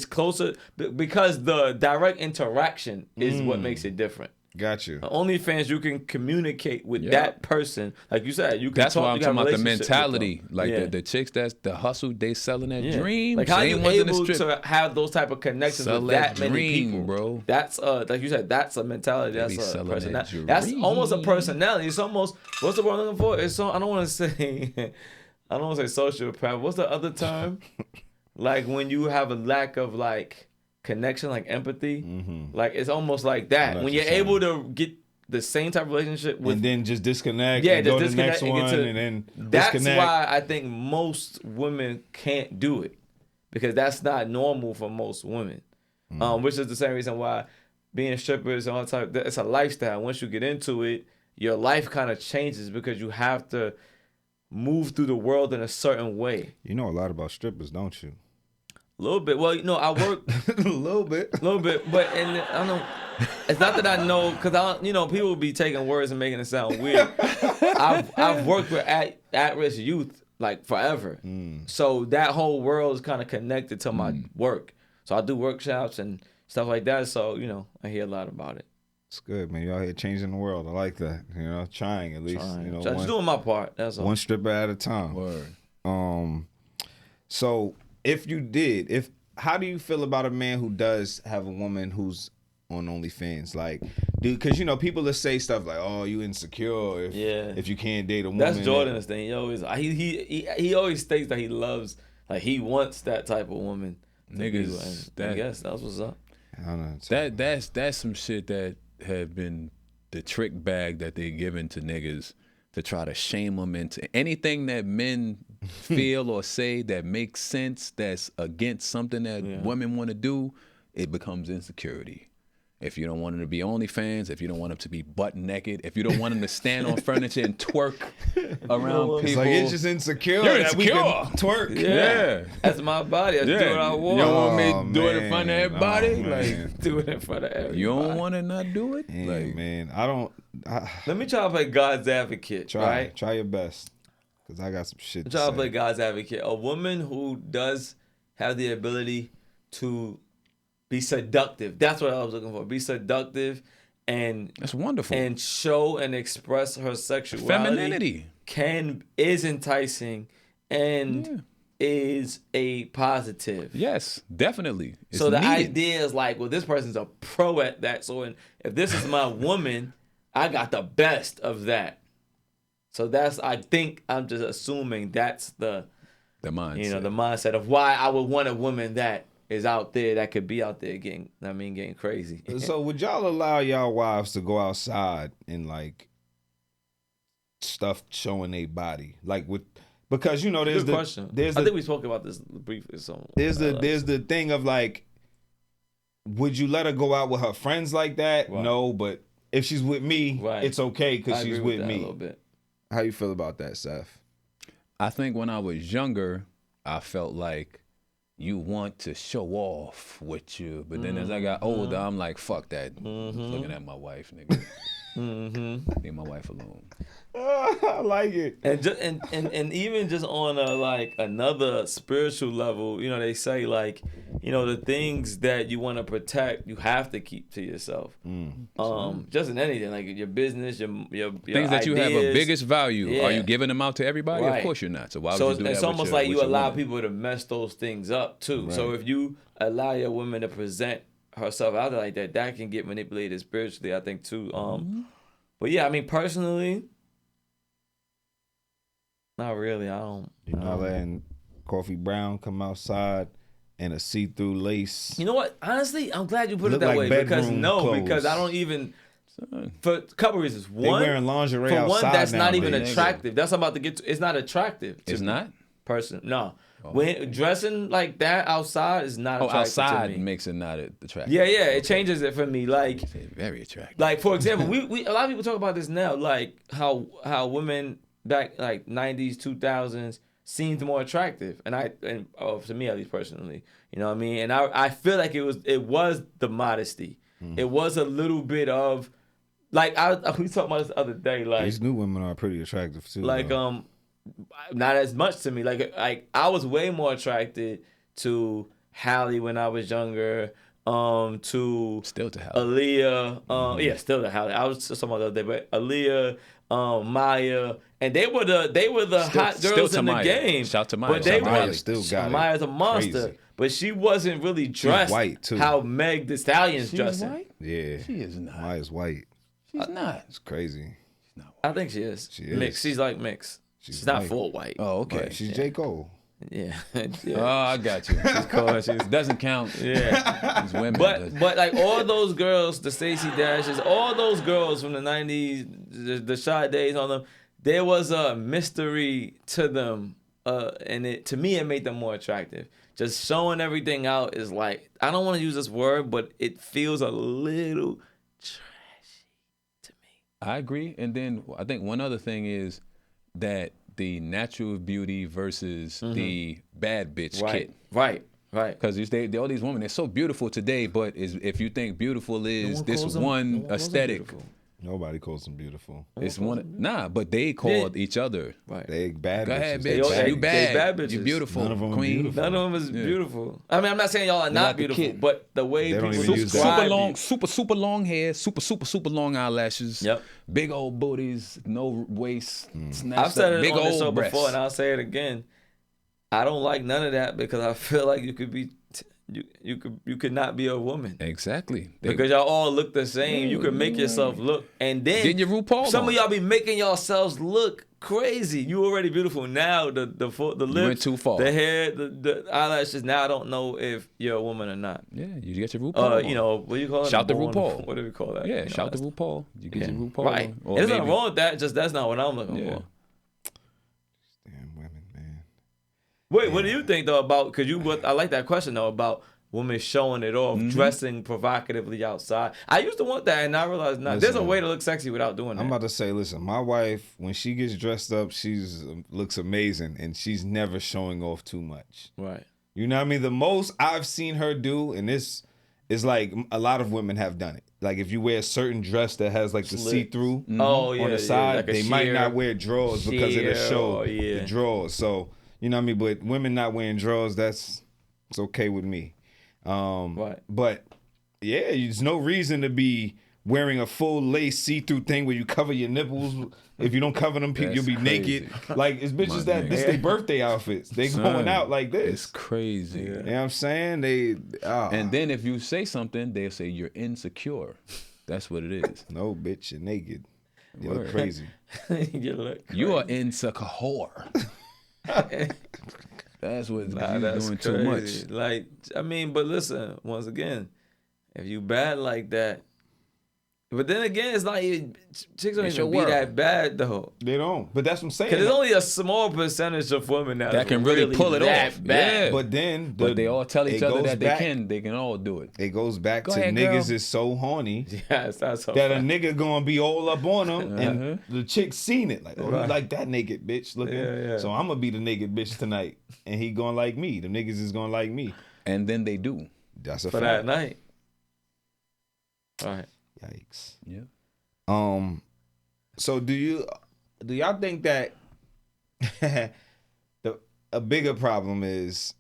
[SPEAKER 2] closer because the direct interaction is what makes it different.
[SPEAKER 4] Got you.
[SPEAKER 2] OnlyFans, you can communicate with that person, like you said. You can.
[SPEAKER 5] That's
[SPEAKER 2] talk,
[SPEAKER 5] why I'm
[SPEAKER 2] you have
[SPEAKER 5] talking about the
[SPEAKER 2] relationship with
[SPEAKER 5] mentality.
[SPEAKER 2] them.
[SPEAKER 5] Like
[SPEAKER 2] Yeah.
[SPEAKER 5] the chicks that's the hustle, they selling that
[SPEAKER 2] Yeah.
[SPEAKER 5] dream.
[SPEAKER 2] Like how
[SPEAKER 5] Same
[SPEAKER 2] you
[SPEAKER 5] ones in the
[SPEAKER 2] able
[SPEAKER 5] strip.
[SPEAKER 2] to have those type of connections
[SPEAKER 5] Sell
[SPEAKER 2] with
[SPEAKER 5] that
[SPEAKER 2] that many
[SPEAKER 5] dream,
[SPEAKER 2] people,
[SPEAKER 5] bro.
[SPEAKER 2] That's like you said, that's a mentality.
[SPEAKER 5] They be
[SPEAKER 2] That's a
[SPEAKER 5] selling that
[SPEAKER 2] personality. That's
[SPEAKER 5] dream.
[SPEAKER 2] almost a personality. It's almost what's the word I'm looking for? It's so I don't want to say I don't want to say sociopath. What's the other term? Like when you have a lack of like connection, like empathy. Like it's almost like that.
[SPEAKER 4] know
[SPEAKER 2] When
[SPEAKER 4] what
[SPEAKER 2] you're
[SPEAKER 4] you're saying.
[SPEAKER 2] able to get the same type of relationship with
[SPEAKER 4] And then just disconnect.
[SPEAKER 2] yeah,
[SPEAKER 4] and
[SPEAKER 2] just
[SPEAKER 4] go to the next
[SPEAKER 2] disconnect and
[SPEAKER 4] one,
[SPEAKER 2] get to
[SPEAKER 4] and then
[SPEAKER 2] that's
[SPEAKER 4] disconnect.
[SPEAKER 2] why I think most women can't do it because that's not normal for most women. Which is the same reason why being strippers and all that type, it's a lifestyle. Once you get into it, your life kind of changes because you have to move through the world in a certain way.
[SPEAKER 4] You know a lot about strippers, don't you?
[SPEAKER 2] A little bit. Well, I work
[SPEAKER 4] A little bit.
[SPEAKER 2] a little bit, but and I don't know. It's not that I know because people will be taking words and making it sound weird. I've worked with at-risk youth like forever, so that whole world is kind of connected to my work. So I do workshops and stuff like that. So I hear a lot about it.
[SPEAKER 4] It's good, man. You out here changing the world. I like that. Trying at least.
[SPEAKER 2] Just doing my part. That's all.
[SPEAKER 4] One stripper at a time.
[SPEAKER 5] Word.
[SPEAKER 4] So if you did, how do you feel about a man who does have a woman who's on OnlyFans? Like, dude, because people that say stuff like, "Oh, you insecure if you can't date a woman."
[SPEAKER 2] That's Jordan's thing. He always he always states that he loves Like he wants that type of woman.
[SPEAKER 5] Niggas,
[SPEAKER 2] I guess that's what's up.
[SPEAKER 4] I don't know.
[SPEAKER 5] That's some shit that have been the trick bag that they given to niggas to try to shame them into anything that men feel or say that makes sense, that's against something that women want to do. It becomes insecurity. If you don't want them to be OnlyFans, if you don't want them to be butt naked, if you don't want them to stand on furniture and twerk around people.
[SPEAKER 4] It's like it's just insecure.
[SPEAKER 5] You're
[SPEAKER 4] that we
[SPEAKER 5] insecure.
[SPEAKER 4] can twerk.
[SPEAKER 5] Yeah.
[SPEAKER 2] That's my body. I do what I want.
[SPEAKER 5] You don't want me
[SPEAKER 4] Oh,
[SPEAKER 5] to do it in front of
[SPEAKER 4] man.
[SPEAKER 5] everybody?
[SPEAKER 4] Oh,
[SPEAKER 5] like,
[SPEAKER 4] man.
[SPEAKER 2] Do it in front of everybody.
[SPEAKER 5] you don't want to not do it?
[SPEAKER 4] Yeah,
[SPEAKER 5] like,
[SPEAKER 4] man.
[SPEAKER 2] Let me try to play God's advocate. Right?
[SPEAKER 4] Try your best. Because I got some shit to
[SPEAKER 2] Try to
[SPEAKER 4] say.
[SPEAKER 2] play God's advocate. A woman who does have the ability to be seductive. That's what I was looking for. Be seductive and
[SPEAKER 5] that's wonderful.
[SPEAKER 2] and show and express her sexuality.
[SPEAKER 5] Femininity.
[SPEAKER 2] Is enticing and is a positive.
[SPEAKER 5] Yes, definitely. It's
[SPEAKER 2] So the
[SPEAKER 5] needed.
[SPEAKER 2] idea is like, well, this person's a pro at that. So if this is my woman, I got the best of that. So I think I'm just assuming that's the
[SPEAKER 5] mindset.
[SPEAKER 2] the mindset of why I would want a woman that is out there, that could be out there getting crazy.
[SPEAKER 4] So would y'all allow y'all wives to go outside and like stuff showing their body, like because there's
[SPEAKER 2] Good question. I think we spoke about this briefly. So
[SPEAKER 4] there's the thing of like, would you let her go out with her friends like that?
[SPEAKER 2] Right.
[SPEAKER 4] No, but if she's with me, it's okay because
[SPEAKER 2] I
[SPEAKER 4] she's
[SPEAKER 2] agree
[SPEAKER 4] with
[SPEAKER 2] that
[SPEAKER 4] me.
[SPEAKER 2] a little bit.
[SPEAKER 4] How you feel about that, Seth?
[SPEAKER 5] I think when I was younger, I felt like you want to show off with you. But then as I got older, I'm like, fuck that. Looking at my wife, nigga. Leave my wife alone.
[SPEAKER 4] I like it.
[SPEAKER 2] And even just on another spiritual level, they say like, the things that you want to protect, you have to keep to yourself. Just in anything, like your business, your
[SPEAKER 5] things that you have a biggest value.
[SPEAKER 2] Yeah.
[SPEAKER 5] Are you giving them out to everybody?
[SPEAKER 2] Right.
[SPEAKER 5] Of course you're not. So why would
[SPEAKER 2] So
[SPEAKER 5] you do that?
[SPEAKER 2] it's
[SPEAKER 5] with
[SPEAKER 2] almost
[SPEAKER 5] your-
[SPEAKER 2] like
[SPEAKER 5] with
[SPEAKER 2] you
[SPEAKER 5] your
[SPEAKER 2] allow
[SPEAKER 5] woman?
[SPEAKER 2] people to mess those things up too.
[SPEAKER 4] Right.
[SPEAKER 2] So if you allow your woman to present herself out there like that, that can get manipulated spiritually, I think too. But yeah, I mean personally, not really. I don't.
[SPEAKER 4] You're not letting Coffee Brown come outside in a see-through lace.
[SPEAKER 2] You know what? Honestly, I'm glad you put it
[SPEAKER 4] Look
[SPEAKER 2] that
[SPEAKER 4] like
[SPEAKER 2] way because
[SPEAKER 4] bedroom
[SPEAKER 2] because I
[SPEAKER 4] clothes.
[SPEAKER 2] don't even. For a couple reasons.
[SPEAKER 4] They
[SPEAKER 2] One,
[SPEAKER 4] wearing lingerie
[SPEAKER 2] for one,
[SPEAKER 4] outside
[SPEAKER 2] that's not even
[SPEAKER 4] nowadays.
[SPEAKER 2] attractive. That's what I'm about to get to. It's not attractive. To
[SPEAKER 5] It's
[SPEAKER 2] me.
[SPEAKER 5] not?
[SPEAKER 2] Person, no. When dressing like that outside is not attractive
[SPEAKER 5] outside
[SPEAKER 2] to me.
[SPEAKER 5] makes it not attractive.
[SPEAKER 2] Yeah, it changes it for me. Like,
[SPEAKER 5] It's very attractive.
[SPEAKER 2] like for example, we a lot of people talk about this now, like how women back like 90s, 2000s seemed more attractive, and to me at least personally, you know what I mean. And I feel like it was the modesty. It was a little bit of like we talked about this the other day, like
[SPEAKER 4] These new women are pretty attractive too.
[SPEAKER 2] like
[SPEAKER 4] though.
[SPEAKER 2] not as much to me. Like I was way more attracted to Halle when I was younger. To
[SPEAKER 5] Still to Halle.
[SPEAKER 2] Aaliyah. Yeah, still to Halle. I was talking about the other day, but Aaliyah, Maya, and they were the hot
[SPEAKER 5] still
[SPEAKER 2] girls
[SPEAKER 5] to
[SPEAKER 2] in the
[SPEAKER 5] Maya.
[SPEAKER 2] game.
[SPEAKER 5] Shout to Maya.
[SPEAKER 2] But they
[SPEAKER 5] Shout to
[SPEAKER 2] were
[SPEAKER 5] Maya
[SPEAKER 4] still got it.
[SPEAKER 2] Maya's a monster,
[SPEAKER 4] Crazy.
[SPEAKER 2] but she wasn't really dressed
[SPEAKER 4] white, too.
[SPEAKER 2] how Meg Thee Stallion's
[SPEAKER 5] She's
[SPEAKER 2] dressing.
[SPEAKER 5] white?
[SPEAKER 4] Yeah.
[SPEAKER 5] She is not.
[SPEAKER 4] Maya's white.
[SPEAKER 5] She's not.
[SPEAKER 4] It's crazy.
[SPEAKER 2] I think she is.
[SPEAKER 4] She is.
[SPEAKER 2] Mixed. She's like mixed. She's not
[SPEAKER 4] white.
[SPEAKER 2] full white.
[SPEAKER 5] Oh, okay.
[SPEAKER 4] But she's J. Cole.
[SPEAKER 2] Yeah.
[SPEAKER 5] Oh,
[SPEAKER 2] yeah.
[SPEAKER 5] I got you. It doesn't count.
[SPEAKER 2] Yeah.
[SPEAKER 5] It's women.
[SPEAKER 2] But like all those girls, the Stacey Dashes, all those girls from the 90s, the Sade, all them, there was a mystery to them, and to me it made them more attractive. Just showing everything out is like, I don't want to use this word, but it feels a little trashy to me.
[SPEAKER 5] I agree. And then I think one other thing is that the natural beauty versus the bad bitch kit.
[SPEAKER 2] Right.
[SPEAKER 5] Because all these women, they're so beautiful today, but if you think beautiful is
[SPEAKER 2] one
[SPEAKER 5] this
[SPEAKER 2] calls them-
[SPEAKER 5] one
[SPEAKER 2] no one calls them
[SPEAKER 5] aesthetic,
[SPEAKER 2] beautiful.
[SPEAKER 4] Nobody calls them beautiful.
[SPEAKER 5] it's one. Nah, but they called each other.
[SPEAKER 2] Right.
[SPEAKER 4] They bad
[SPEAKER 5] Go
[SPEAKER 4] bitches.
[SPEAKER 5] ahead,
[SPEAKER 4] They
[SPEAKER 5] bitch.
[SPEAKER 2] they-
[SPEAKER 5] You bad.
[SPEAKER 2] bad
[SPEAKER 5] You
[SPEAKER 2] bitches.
[SPEAKER 5] beautiful.
[SPEAKER 4] None of them are
[SPEAKER 5] Queen.
[SPEAKER 4] beautiful.
[SPEAKER 2] None of them is
[SPEAKER 5] Yeah.
[SPEAKER 2] beautiful. I mean, I'm not saying y'all are not
[SPEAKER 5] like the
[SPEAKER 2] beautiful,
[SPEAKER 5] kid.
[SPEAKER 2] but the way
[SPEAKER 4] They don't
[SPEAKER 2] people
[SPEAKER 4] even use that.
[SPEAKER 2] describe
[SPEAKER 5] Super long,
[SPEAKER 2] you-
[SPEAKER 5] super long hair, super long eyelashes.
[SPEAKER 2] Yep.
[SPEAKER 5] Big old booties, no waist.
[SPEAKER 2] I've said it
[SPEAKER 5] big
[SPEAKER 2] on the
[SPEAKER 5] old
[SPEAKER 2] show
[SPEAKER 5] breasts.
[SPEAKER 2] before, and I'll say it again. I don't like none of that because I feel like you could be you could not be a woman.
[SPEAKER 5] Exactly.
[SPEAKER 2] Because y'all all look the same. You can make yourself look, and then
[SPEAKER 5] Get your RuPaul
[SPEAKER 2] some
[SPEAKER 5] on.
[SPEAKER 2] of y'all be making yourselves look crazy. You already beautiful now. The lips,
[SPEAKER 5] You went too far.
[SPEAKER 2] The hair, the eyelashes. Now I don't know if you're a woman or not.
[SPEAKER 5] Yeah, you get your RuPaul.
[SPEAKER 2] You know, what do you call it?
[SPEAKER 5] Shout to
[SPEAKER 2] Born-
[SPEAKER 5] RuPaul.
[SPEAKER 2] What do we call that?
[SPEAKER 5] Yeah,
[SPEAKER 2] You know,
[SPEAKER 5] shout to
[SPEAKER 2] that's-
[SPEAKER 5] RuPaul. You get your RuPaul.
[SPEAKER 2] Right.
[SPEAKER 5] on.
[SPEAKER 2] There's nothing wrong with that. Just that's not what I'm looking
[SPEAKER 5] Yeah.
[SPEAKER 2] for.
[SPEAKER 4] Damn women, man.
[SPEAKER 2] Wait, what do you think though about? Because I like that question though about women showing it off, dressing provocatively outside. I used to want that, and I realized not. There's a
[SPEAKER 4] Listen,
[SPEAKER 2] way to look sexy without doing that.
[SPEAKER 4] I'm about to say, listen, my wife, when she gets dressed up, she's looks amazing, and she's never showing off too much.
[SPEAKER 2] Right.
[SPEAKER 4] You know what I mean? The most I've seen her do, and this is like a lot of women have done it. Like if you wear a certain dress that has like the
[SPEAKER 2] Slits.
[SPEAKER 4] see-through
[SPEAKER 2] Oh yeah.
[SPEAKER 4] on the side,
[SPEAKER 2] like a
[SPEAKER 4] they might
[SPEAKER 2] sheer-
[SPEAKER 4] not wear drawers because it'll
[SPEAKER 2] sheer,
[SPEAKER 4] show
[SPEAKER 2] or, yeah.
[SPEAKER 4] the drawers. So you know what I mean? But women not wearing drawers, it's okay with me.
[SPEAKER 2] Right.
[SPEAKER 4] But yeah, there's no reason to be wearing a full lace see-through thing where you cover your nipples. If you don't cover them,
[SPEAKER 5] That's
[SPEAKER 4] you'll be
[SPEAKER 5] crazy.
[SPEAKER 4] naked. Like it's bitches
[SPEAKER 5] My
[SPEAKER 4] that this
[SPEAKER 5] nigga.
[SPEAKER 4] their birthday outfits. They going out like this.
[SPEAKER 5] It's crazy.
[SPEAKER 4] You know what I'm saying? They
[SPEAKER 5] And then if you say something, they'll say you're insecure. That's what it is.
[SPEAKER 4] no bitch, you're naked. You look
[SPEAKER 5] Word.
[SPEAKER 4] crazy.
[SPEAKER 2] you look.
[SPEAKER 5] You are insecure. That's what
[SPEAKER 2] Nah,
[SPEAKER 5] you're
[SPEAKER 2] that's
[SPEAKER 5] doing
[SPEAKER 2] crazy.
[SPEAKER 5] too much.
[SPEAKER 2] Like, I mean, but listen, once again, if you bad like that, but then again, it's like chicks don't
[SPEAKER 5] It's
[SPEAKER 2] even
[SPEAKER 5] your
[SPEAKER 2] be
[SPEAKER 5] world.
[SPEAKER 2] that bad though.
[SPEAKER 4] They don't. But that's what I'm saying.
[SPEAKER 2] Cause there's only a small percentage of women
[SPEAKER 5] That can really pull it
[SPEAKER 2] that
[SPEAKER 5] off.
[SPEAKER 2] bad.
[SPEAKER 5] Yeah.
[SPEAKER 4] But then
[SPEAKER 5] But they all tell each
[SPEAKER 4] it
[SPEAKER 5] other
[SPEAKER 4] goes
[SPEAKER 5] that
[SPEAKER 4] back-
[SPEAKER 5] they can all do it.
[SPEAKER 4] It goes back
[SPEAKER 5] Go
[SPEAKER 4] to
[SPEAKER 5] ahead,
[SPEAKER 4] niggas
[SPEAKER 5] girl.
[SPEAKER 4] is so horny
[SPEAKER 2] Yes, that's so
[SPEAKER 4] that a
[SPEAKER 2] fact.
[SPEAKER 4] nigga gonna be all up on them and the chick seen it. Like, oh,
[SPEAKER 2] Right.
[SPEAKER 4] you like that naked bitch looking.
[SPEAKER 2] Yeah.
[SPEAKER 4] So I'm gonna be the naked bitch tonight. And he gonna like me. The niggas is gonna like me.
[SPEAKER 5] And then they do.
[SPEAKER 4] That's a
[SPEAKER 2] for that
[SPEAKER 4] fact.
[SPEAKER 2] night. All right.
[SPEAKER 4] Yikes.
[SPEAKER 5] Yeah.
[SPEAKER 4] So do y'all think that a bigger problem is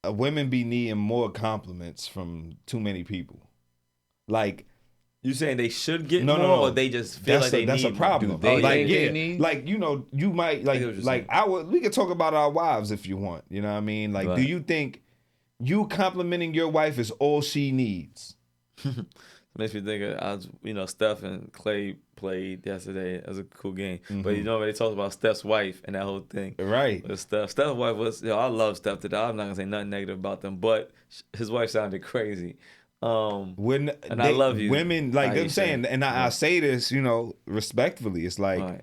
[SPEAKER 4] women be needing more compliments from too many people? Like
[SPEAKER 2] You saying they should get
[SPEAKER 4] No,
[SPEAKER 2] more,
[SPEAKER 4] no, no.
[SPEAKER 2] or they just feel like they
[SPEAKER 4] that's
[SPEAKER 2] need
[SPEAKER 4] a problem.
[SPEAKER 5] Do they
[SPEAKER 4] like
[SPEAKER 5] think
[SPEAKER 4] yeah,
[SPEAKER 5] they need?
[SPEAKER 4] like you know, you might
[SPEAKER 2] I get what you're saying.
[SPEAKER 4] we could talk about our wives if you want. You know what I mean? Like,
[SPEAKER 2] Right.
[SPEAKER 4] do you think you complimenting your wife is all she needs?
[SPEAKER 2] Makes me think of Steph and Clay played yesterday. It was a cool game. But you know when they talked about Steph's wife and that whole thing.
[SPEAKER 4] Right.
[SPEAKER 2] With Steph's wife was I love Steph today. I'm not gonna say nothing negative about them, but his wife sounded crazy.
[SPEAKER 4] When
[SPEAKER 2] And I love you,
[SPEAKER 4] women like
[SPEAKER 2] Aisha.
[SPEAKER 4] I'm saying, and I say this, respectfully. It's like
[SPEAKER 2] Right.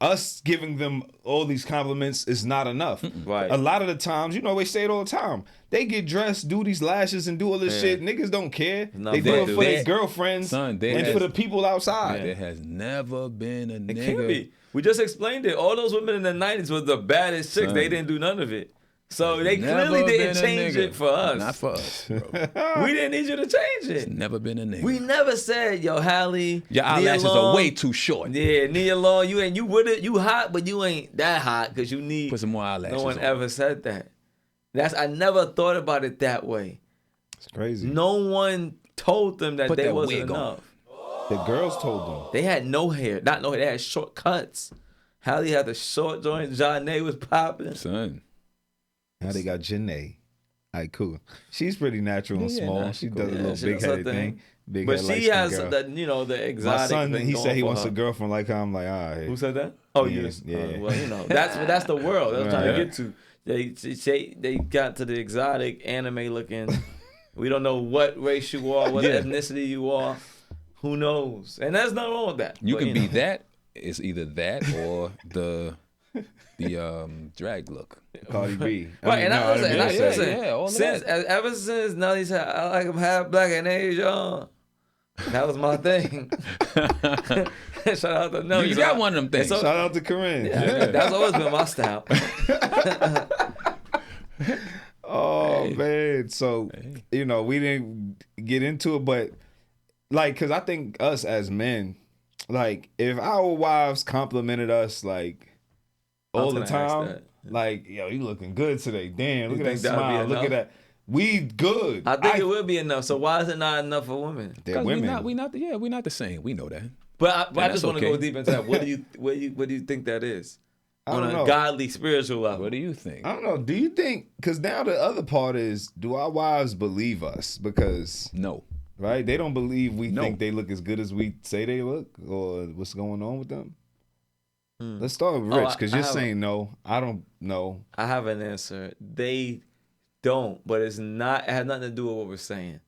[SPEAKER 4] us giving them all these compliments is not enough.
[SPEAKER 2] Right.
[SPEAKER 4] A lot of the times, we say it all the time. They get dressed, do these lashes, and do all this shit. Niggas don't care.
[SPEAKER 2] No,
[SPEAKER 4] they do
[SPEAKER 2] they
[SPEAKER 4] it
[SPEAKER 2] do.
[SPEAKER 4] for their
[SPEAKER 2] They-
[SPEAKER 4] girlfriends
[SPEAKER 5] Son, they
[SPEAKER 4] and
[SPEAKER 5] has-
[SPEAKER 4] for the people outside.
[SPEAKER 5] There has never been a
[SPEAKER 2] It
[SPEAKER 5] nigga.
[SPEAKER 2] can't be. We just explained it. All those women in the 90s were the baddest chicks.
[SPEAKER 5] Son.
[SPEAKER 2] They didn't do none of it. So they
[SPEAKER 5] Never
[SPEAKER 2] clearly didn't
[SPEAKER 5] been a
[SPEAKER 2] change
[SPEAKER 5] nigga.
[SPEAKER 2] it for us.
[SPEAKER 5] Not for us, bro.
[SPEAKER 2] We didn't need you to change it.
[SPEAKER 5] Never been a nigga.
[SPEAKER 2] We never said, yo, Hallie.
[SPEAKER 5] Your
[SPEAKER 2] Nia
[SPEAKER 5] eyelashes
[SPEAKER 2] Long,
[SPEAKER 5] are way too short.
[SPEAKER 2] Yeah, Nia Long, you hot, but you ain't that hot because you need.
[SPEAKER 5] Put some more eyelashes
[SPEAKER 2] No one
[SPEAKER 5] on.
[SPEAKER 2] ever said that. I never thought about it that way.
[SPEAKER 4] It's crazy.
[SPEAKER 2] No one told them that
[SPEAKER 5] Put
[SPEAKER 2] they
[SPEAKER 5] that
[SPEAKER 2] wasn't
[SPEAKER 5] wig on.
[SPEAKER 2] enough.
[SPEAKER 4] The girls told them.
[SPEAKER 2] They had no hair, not no hair. They had short cuts. Hallie had the short joints. Janae was popping.
[SPEAKER 5] Son.
[SPEAKER 4] Now they got Janae. All right, cool. She's pretty natural and
[SPEAKER 5] Yeah,
[SPEAKER 4] small.
[SPEAKER 5] nah,
[SPEAKER 4] she
[SPEAKER 5] she
[SPEAKER 4] does
[SPEAKER 5] cool.
[SPEAKER 4] a
[SPEAKER 2] Yeah,
[SPEAKER 4] little
[SPEAKER 2] she
[SPEAKER 4] big
[SPEAKER 2] does her
[SPEAKER 4] headed
[SPEAKER 2] thing.
[SPEAKER 4] thing. Big
[SPEAKER 2] But
[SPEAKER 4] head,
[SPEAKER 2] she
[SPEAKER 4] light-skinned
[SPEAKER 2] has
[SPEAKER 4] girl.
[SPEAKER 2] the
[SPEAKER 4] My
[SPEAKER 2] exotic
[SPEAKER 4] son,
[SPEAKER 2] thing
[SPEAKER 4] he
[SPEAKER 2] going
[SPEAKER 4] said he
[SPEAKER 2] for
[SPEAKER 4] wants
[SPEAKER 2] her.
[SPEAKER 4] a girlfriend like her. I'm like, all right.
[SPEAKER 2] Who said that? Oh,
[SPEAKER 4] Yeah,
[SPEAKER 2] yes.
[SPEAKER 4] yeah.
[SPEAKER 2] Well, that's the world. That's what I'm trying
[SPEAKER 4] Yeah.
[SPEAKER 2] to get to. They got to the exotic anime looking. We don't know what race you are, what
[SPEAKER 5] Yeah.
[SPEAKER 2] ethnicity you are. Who knows? And there's nothing wrong with that.
[SPEAKER 5] You
[SPEAKER 2] But,
[SPEAKER 5] can be
[SPEAKER 2] know.
[SPEAKER 5] that. It's either that or the drag look.
[SPEAKER 4] Cardi B.
[SPEAKER 2] Right, and I listen,
[SPEAKER 5] all of
[SPEAKER 2] since
[SPEAKER 5] that.
[SPEAKER 2] ever since Nelly said I like him half black and Asian, that was my thing. Shout out to Nelly.
[SPEAKER 5] You got one of them things.
[SPEAKER 2] So-
[SPEAKER 4] Shout out to Corinne.
[SPEAKER 2] Yeah, that's always been my style.
[SPEAKER 4] Oh man, so we didn't get into it, but cause I think us as men, if our wives complimented us all the
[SPEAKER 2] was gonna ask
[SPEAKER 4] time,
[SPEAKER 2] that.
[SPEAKER 4] yo, you looking good today. Damn, look
[SPEAKER 2] You
[SPEAKER 4] at
[SPEAKER 2] think
[SPEAKER 4] that
[SPEAKER 2] that'd be
[SPEAKER 4] smile. Look at
[SPEAKER 2] enough?
[SPEAKER 4] that. We good.
[SPEAKER 2] I think it would be enough. So why is it not enough for women?
[SPEAKER 4] They're
[SPEAKER 5] Because
[SPEAKER 4] women.
[SPEAKER 5] we're not the same. We know that.
[SPEAKER 2] But I
[SPEAKER 5] that's
[SPEAKER 2] just want to
[SPEAKER 5] okay.
[SPEAKER 2] go deep into that. What do you think that is? on a godly, spiritual level.
[SPEAKER 5] What do you think?
[SPEAKER 4] I don't know. Do you think? Because now the other part is, do our wives believe us? Because
[SPEAKER 5] no,
[SPEAKER 4] right? They don't believe we think they look as good as we say they look, or what's going on with them. Let's start with Rich, because you're saying no. I don't know.
[SPEAKER 2] I have an answer. They don't, but it's not. It has nothing to do with what we're saying.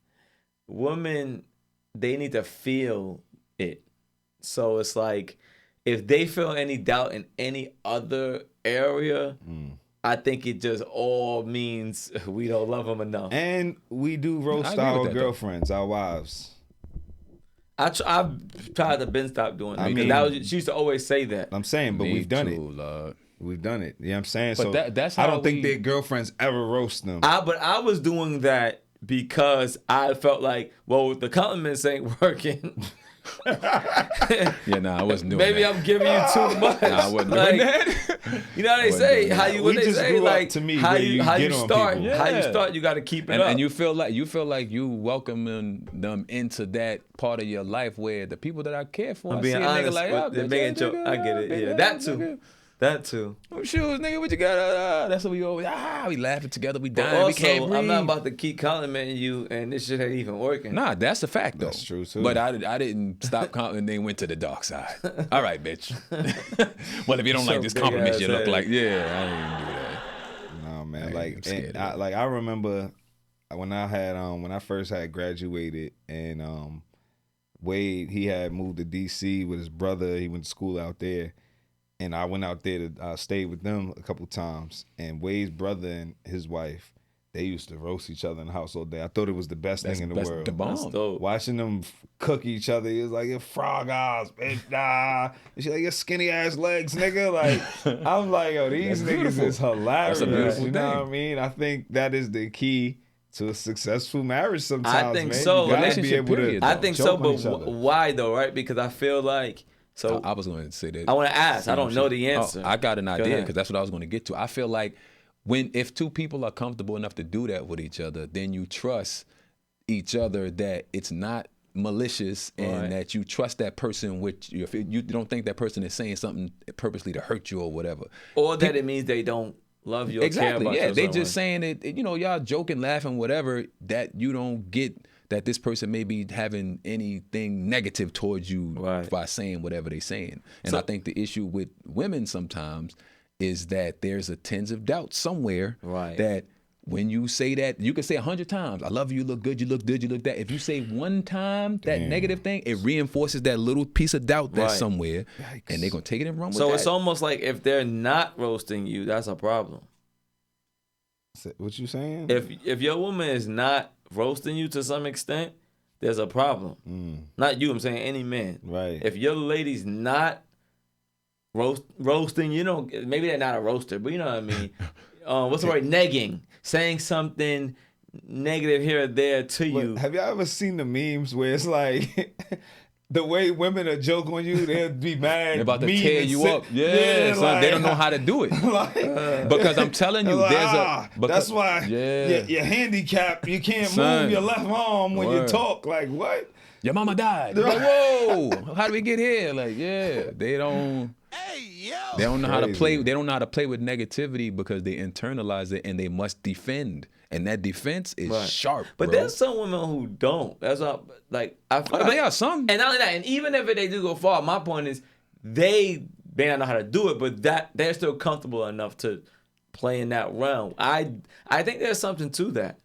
[SPEAKER 2] Women, they need to feel it. So it's like, if they feel any doubt in any other area, I think it just all means we don't love them enough.
[SPEAKER 4] And we do roast our girlfriends, our wives.
[SPEAKER 2] I've tried to stop doing that. She used to always say that.
[SPEAKER 4] I'm saying, but we've done it.
[SPEAKER 5] Lord.
[SPEAKER 4] We've done it. You know what I'm saying?
[SPEAKER 5] But
[SPEAKER 4] so
[SPEAKER 5] that's
[SPEAKER 4] I don't think their girlfriends ever roast them.
[SPEAKER 2] But I was doing that because I felt like, well, the compliments ain't working.
[SPEAKER 5] I wasn't doing
[SPEAKER 2] Maybe
[SPEAKER 5] that.
[SPEAKER 2] I'm giving you too much.
[SPEAKER 5] I wasn't doing that.
[SPEAKER 2] You know what they say? How you start, you got to keep it up.
[SPEAKER 5] And you feel like you welcoming them into that part of your life where the people that I care for,
[SPEAKER 2] I'm being honest. I get it. Yeah, that too. That too.
[SPEAKER 5] Oh, shoes, nigga, what you got? That's what we always, we laughing together, we dying, we can't breathe.
[SPEAKER 2] I'm not about to keep complimenting you and this shit ain't even working.
[SPEAKER 5] Nah, that's a fact, though.
[SPEAKER 4] That's true, too.
[SPEAKER 5] But I didn't stop complimenting, they went to the dark side. All right, bitch. Well, if you don't like this compliment, you look like, I didn't do that.
[SPEAKER 4] No, man. I remember when I first had graduated and Wade, he had moved to D.C. with his brother. He went to school out there. And I went out there to stay with them a couple times. And Wade's brother and his wife, they used to roast each other in the house all day. I thought it was the best thing in the world.
[SPEAKER 5] The bomb.
[SPEAKER 4] Watching them cook each other, it was like, your frog eyes, bitch, nah. And she like, your skinny ass legs, nigga. Like, I'm like, yo, these niggas is hilarious.
[SPEAKER 5] That's a beautiful
[SPEAKER 4] you know what I mean? I think that is the key to a successful marriage sometimes,
[SPEAKER 2] I think
[SPEAKER 4] man.
[SPEAKER 2] so.
[SPEAKER 4] You gotta be able to
[SPEAKER 2] I think so, but
[SPEAKER 4] why
[SPEAKER 2] though, right? Because I feel like, so
[SPEAKER 5] I was going to say that.
[SPEAKER 2] I want to ask. I don't know the answer.
[SPEAKER 5] I got an idea because that's what I was going to get to. I feel like if two people are comfortable enough to do that with each other, then you trust each other that it's not malicious and that you trust that person. You don't think that person is saying something purposely to hurt you or whatever.
[SPEAKER 2] Or that it means they don't love you. Or
[SPEAKER 5] exactly.
[SPEAKER 2] Care about you
[SPEAKER 5] they just saying it. Y'all joking, laughing, whatever. That you don't get. That this person may be having anything negative towards you by saying whatever they're saying. And I think the issue with women sometimes is that there's a tinge of doubt somewhere that when you say that, you can say 100 times, I love you, you look good, you look good, you look that. If you say one time that negative thing, it reinforces that little piece of doubt that's somewhere. Yikes. And they're going to take it and run with that.
[SPEAKER 2] So it's almost like if they're not roasting you, that's a problem.
[SPEAKER 4] What you saying?
[SPEAKER 2] If your woman is not roasting you to some extent, there's a problem. Not you, I'm saying any man.
[SPEAKER 4] Right.
[SPEAKER 2] If your lady's not roasting, maybe they're not a roaster, but you know what I mean. What's the word? Negging. Saying something negative here or there to you.
[SPEAKER 4] Have y'all ever seen the memes where it's like the way women are joke on you, they'll be mad.
[SPEAKER 5] They're about to tear you up. Yeah, son, they don't know how to do it. Because I'm telling you,
[SPEAKER 4] that's why you're handicapped. You can't move your left arm when you talk. Like, what?
[SPEAKER 5] Your mama died. Like, whoa, how do we get here? Like, they don't. They don't know how to play. They don't know how to play with negativity because they internalize it and they must defend. And that defense is sharp.
[SPEAKER 2] But there's some women who don't. That's all. Like I feel
[SPEAKER 5] they are some.
[SPEAKER 2] And not only that, and even if they do go far, my point is they may not know how to do it, but that they're still comfortable enough to play in that realm. I think there's something to that.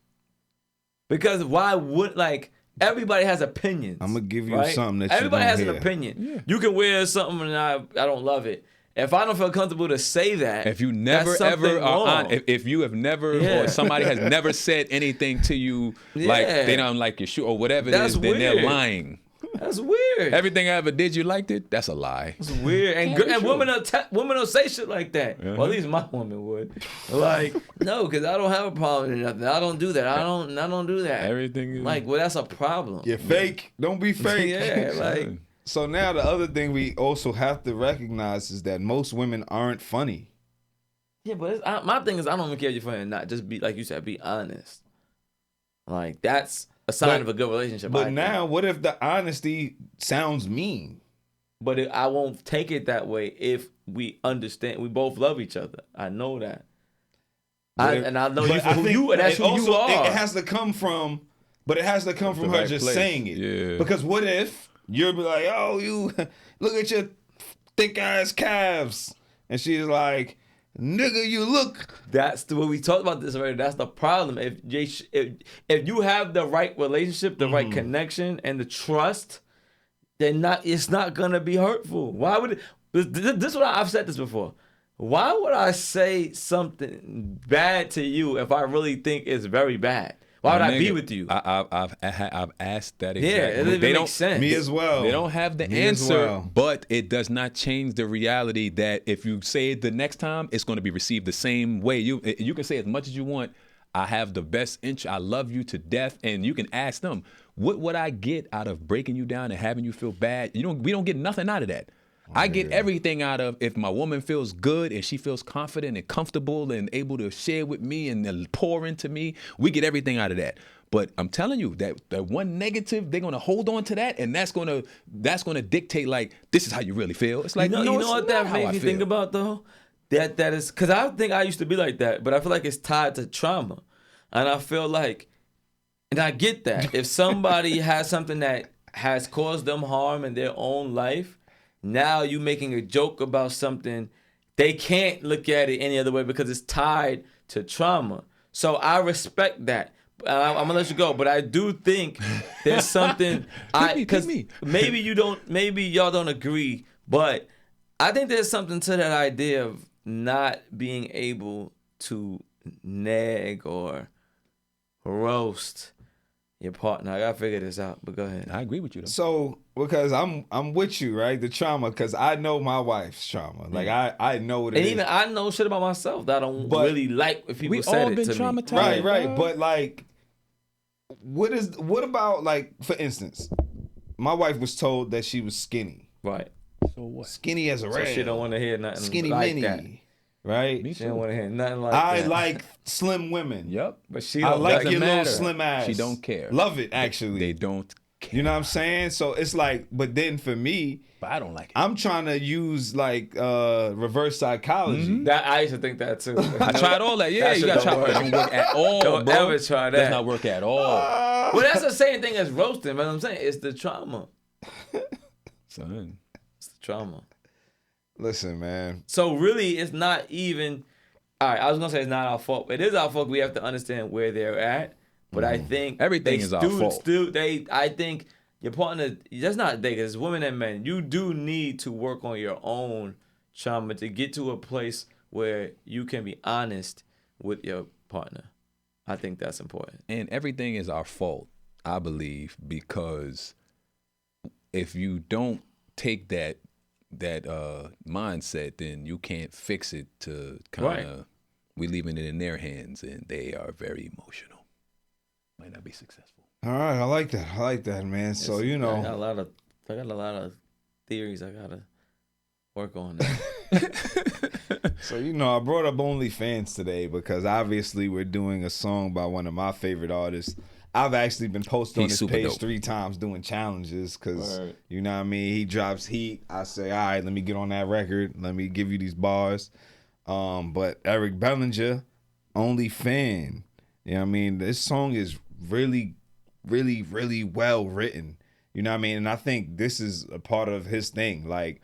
[SPEAKER 2] Because why would everybody has opinions.
[SPEAKER 4] I'm gonna give you something that
[SPEAKER 2] everybody
[SPEAKER 4] you
[SPEAKER 2] has
[SPEAKER 4] hear.
[SPEAKER 2] an opinion.
[SPEAKER 5] Yeah.
[SPEAKER 2] You can wear something and I don't love it. If I don't feel comfortable to say that,
[SPEAKER 5] if you never ever are on, if you have never or somebody has never said anything to you like they don't like your shoe or whatever it is, then they're lying.
[SPEAKER 2] That's weird.
[SPEAKER 5] Everything I ever did, you liked it? That's a lie.
[SPEAKER 2] It's weird. And women will say shit like that. Well, at least my woman would. Like, no, because I don't have a problem with nothing. I don't do that. I don't do that.
[SPEAKER 5] Everything is
[SPEAKER 2] that's a problem.
[SPEAKER 4] You're fake. Don't be fake. So now the other thing we also have to recognize is that most women aren't funny.
[SPEAKER 2] Yeah, but my thing is I don't even care if you're funny or not. Just be, like you said, be honest. Like, that's a sign of a good relationship.
[SPEAKER 4] But now, what if the honesty sounds mean?
[SPEAKER 2] But I won't take it that way if we understand. We both love each other. I know that.
[SPEAKER 4] But
[SPEAKER 2] I know you for who you, and that's who you are.
[SPEAKER 4] It has to come from, but it has to come from her
[SPEAKER 5] right
[SPEAKER 4] just
[SPEAKER 5] place.
[SPEAKER 4] saying it.
[SPEAKER 5] Yeah.
[SPEAKER 4] Because what if you're be like, oh, you look at your thick ass calves, and she's like, nigga, you look.
[SPEAKER 2] That's the way we talked about this already. That's the problem. If you have the right relationship, the right connection, and the trust, then it's not gonna be hurtful. Why would it? This is what I've said this before. Why would I say something bad to you if I really think it's very bad? Why would I be with you?
[SPEAKER 5] I've asked that exactly.
[SPEAKER 2] Yeah, it doesn't make sense.
[SPEAKER 4] Me as well.
[SPEAKER 5] They don't have the answer, but it does not change the reality that if you say it the next time, it's going to be received the same way. You can say as much as you want. I have the best interest. I love you to death, and you can ask them, what would I get out of breaking you down and having you feel bad? We don't get nothing out of that. I get everything out of if my woman feels good and she feels confident and comfortable and able to share with me and pour into me. We get everything out of that. But I'm telling you that one negative, they're gonna hold on to that, and that's gonna dictate like this is how you really feel. It's like
[SPEAKER 2] you know what that made me think about though. That is because I think I used to be like that, but I feel like it's tied to trauma, and I feel like, and I get that if somebody has something that has caused them harm in their own life. Now you making a joke about something, they can't look at it any other way because it's tied to trauma. So I respect that. I'm gonna let you go, but I do think there's something. Because maybe y'all don't agree, but I think there's something to that idea of not being able to nag or roast your partner. I gotta figure this out, but go ahead.
[SPEAKER 5] I agree with you though.
[SPEAKER 4] So because I'm with you, right? The trauma, because I know my wife's trauma. Like I know what it is.
[SPEAKER 2] And even I know shit about myself that I don't really like if people say it to me.
[SPEAKER 5] We all been traumatized.
[SPEAKER 4] Right. But like, what about like, for instance, my wife was told that she was skinny.
[SPEAKER 2] Right.
[SPEAKER 5] So what?
[SPEAKER 4] Skinny as a rail.
[SPEAKER 2] So she don't want to hear nothing
[SPEAKER 4] Skinny
[SPEAKER 2] like
[SPEAKER 4] mini.
[SPEAKER 2] that.
[SPEAKER 4] Right?
[SPEAKER 2] She don't want to hear nothing like
[SPEAKER 4] I
[SPEAKER 2] that.
[SPEAKER 4] like slim women.
[SPEAKER 5] Yep.
[SPEAKER 2] But she
[SPEAKER 4] I
[SPEAKER 2] don't
[SPEAKER 4] like
[SPEAKER 2] doesn't
[SPEAKER 4] your
[SPEAKER 2] matter.
[SPEAKER 4] little slim ass.
[SPEAKER 5] She don't care.
[SPEAKER 4] Love it, actually.
[SPEAKER 5] They don't care.
[SPEAKER 4] You know what I'm saying? So it's like, but then for me,
[SPEAKER 5] But I don't like it.
[SPEAKER 4] I'm trying to use like reverse psychology.
[SPEAKER 2] That I used to think that too.
[SPEAKER 5] I tried all that. Yeah,
[SPEAKER 2] That
[SPEAKER 5] you got to
[SPEAKER 2] shit
[SPEAKER 5] try. It don't work at all,
[SPEAKER 2] Don't
[SPEAKER 5] bro.
[SPEAKER 2] ever try that.
[SPEAKER 5] Does not work at all.
[SPEAKER 2] Well, that's the same thing as roasting. But I'm saying it's the trauma.
[SPEAKER 5] Son.
[SPEAKER 2] It's the trauma.
[SPEAKER 4] Listen, man.
[SPEAKER 2] So really, it's not even. All right, I was gonna say it's not our fault. It is our fault. We have to understand where they're at. But I think
[SPEAKER 5] Everything is our fault.
[SPEAKER 2] I think your partner. That's not they. It's women and men. You do need to work on your own trauma to get to a place where you can be honest with your partner. I think that's important.
[SPEAKER 5] And everything is our fault, I believe, because if you don't take that mindset, then you can't fix it to kind of, we leaving it in their hands, and they are very emotional. Might not be successful.
[SPEAKER 4] All right, I like that, man. So
[SPEAKER 2] I got a lot of theories I gotta work on.
[SPEAKER 4] So I brought up OnlyFans today because obviously we're doing a song by one of my favorite artists. I've actually been posting on his page
[SPEAKER 5] dope.
[SPEAKER 4] 3 times doing challenges because, you know what I mean? He drops heat. I say, all right, let me get on that record. Let me give you these bars. But Eric Bellinger, OnlyFans, you know what I mean? This song is really, really, really well written. You know what I mean? And I think this is a part of his thing. Like,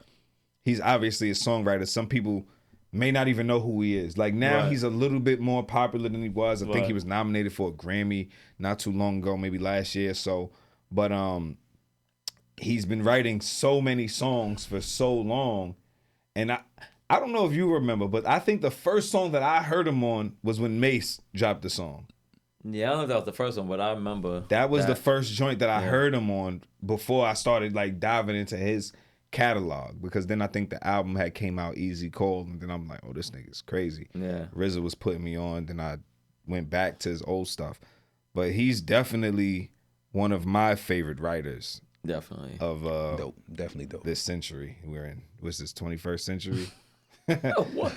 [SPEAKER 4] he's obviously a songwriter. Some people may not even know who he is. Like now he's a little bit more popular than he was. I think he was nominated for a Grammy not too long ago, maybe last year or so. But he's been writing so many songs for so long. And I don't know if you remember, but I think the first song that I heard him on was when Mace dropped the song.
[SPEAKER 2] Yeah, I don't know if that was the first one, but I remember.
[SPEAKER 4] That was the first joint that I heard him on before I started like diving into his catalog, because then I think the album had came out Easy Cold, and then I'm like, oh, this nigga's crazy. Yeah, RZA was putting me on, then I went back to his old stuff. But he's definitely one of my favorite writers.
[SPEAKER 2] Definitely.
[SPEAKER 4] Of
[SPEAKER 5] dope. Definitely dope.
[SPEAKER 4] This century we're in. What's this, 21st century?
[SPEAKER 2] What?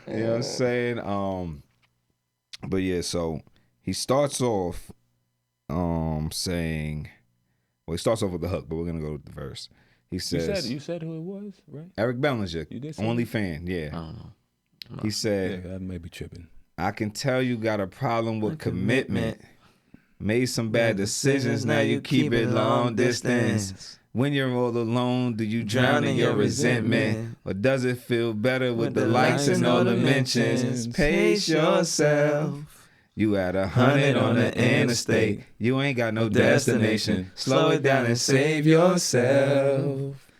[SPEAKER 4] You know what I'm saying? But yeah, so he starts off saying, Well, he starts off with the hook, but we're gonna go with the verse. He says,
[SPEAKER 5] You said who it was, right?
[SPEAKER 4] Eric Bellinger,
[SPEAKER 5] You did say
[SPEAKER 4] only
[SPEAKER 5] that?
[SPEAKER 4] fan, yeah.
[SPEAKER 2] I don't know.
[SPEAKER 4] He said,
[SPEAKER 5] Yeah, I may be tripping.
[SPEAKER 4] I can tell you got a problem with commitment. Made some bad decisions, now you keep it long distance. When you're all alone, do you drown in your resentment? Or does it feel better with the likes and all the mentions? Pace yourself. You at 100 on the interstate. You ain't got no destination. Slow it down and save yourself.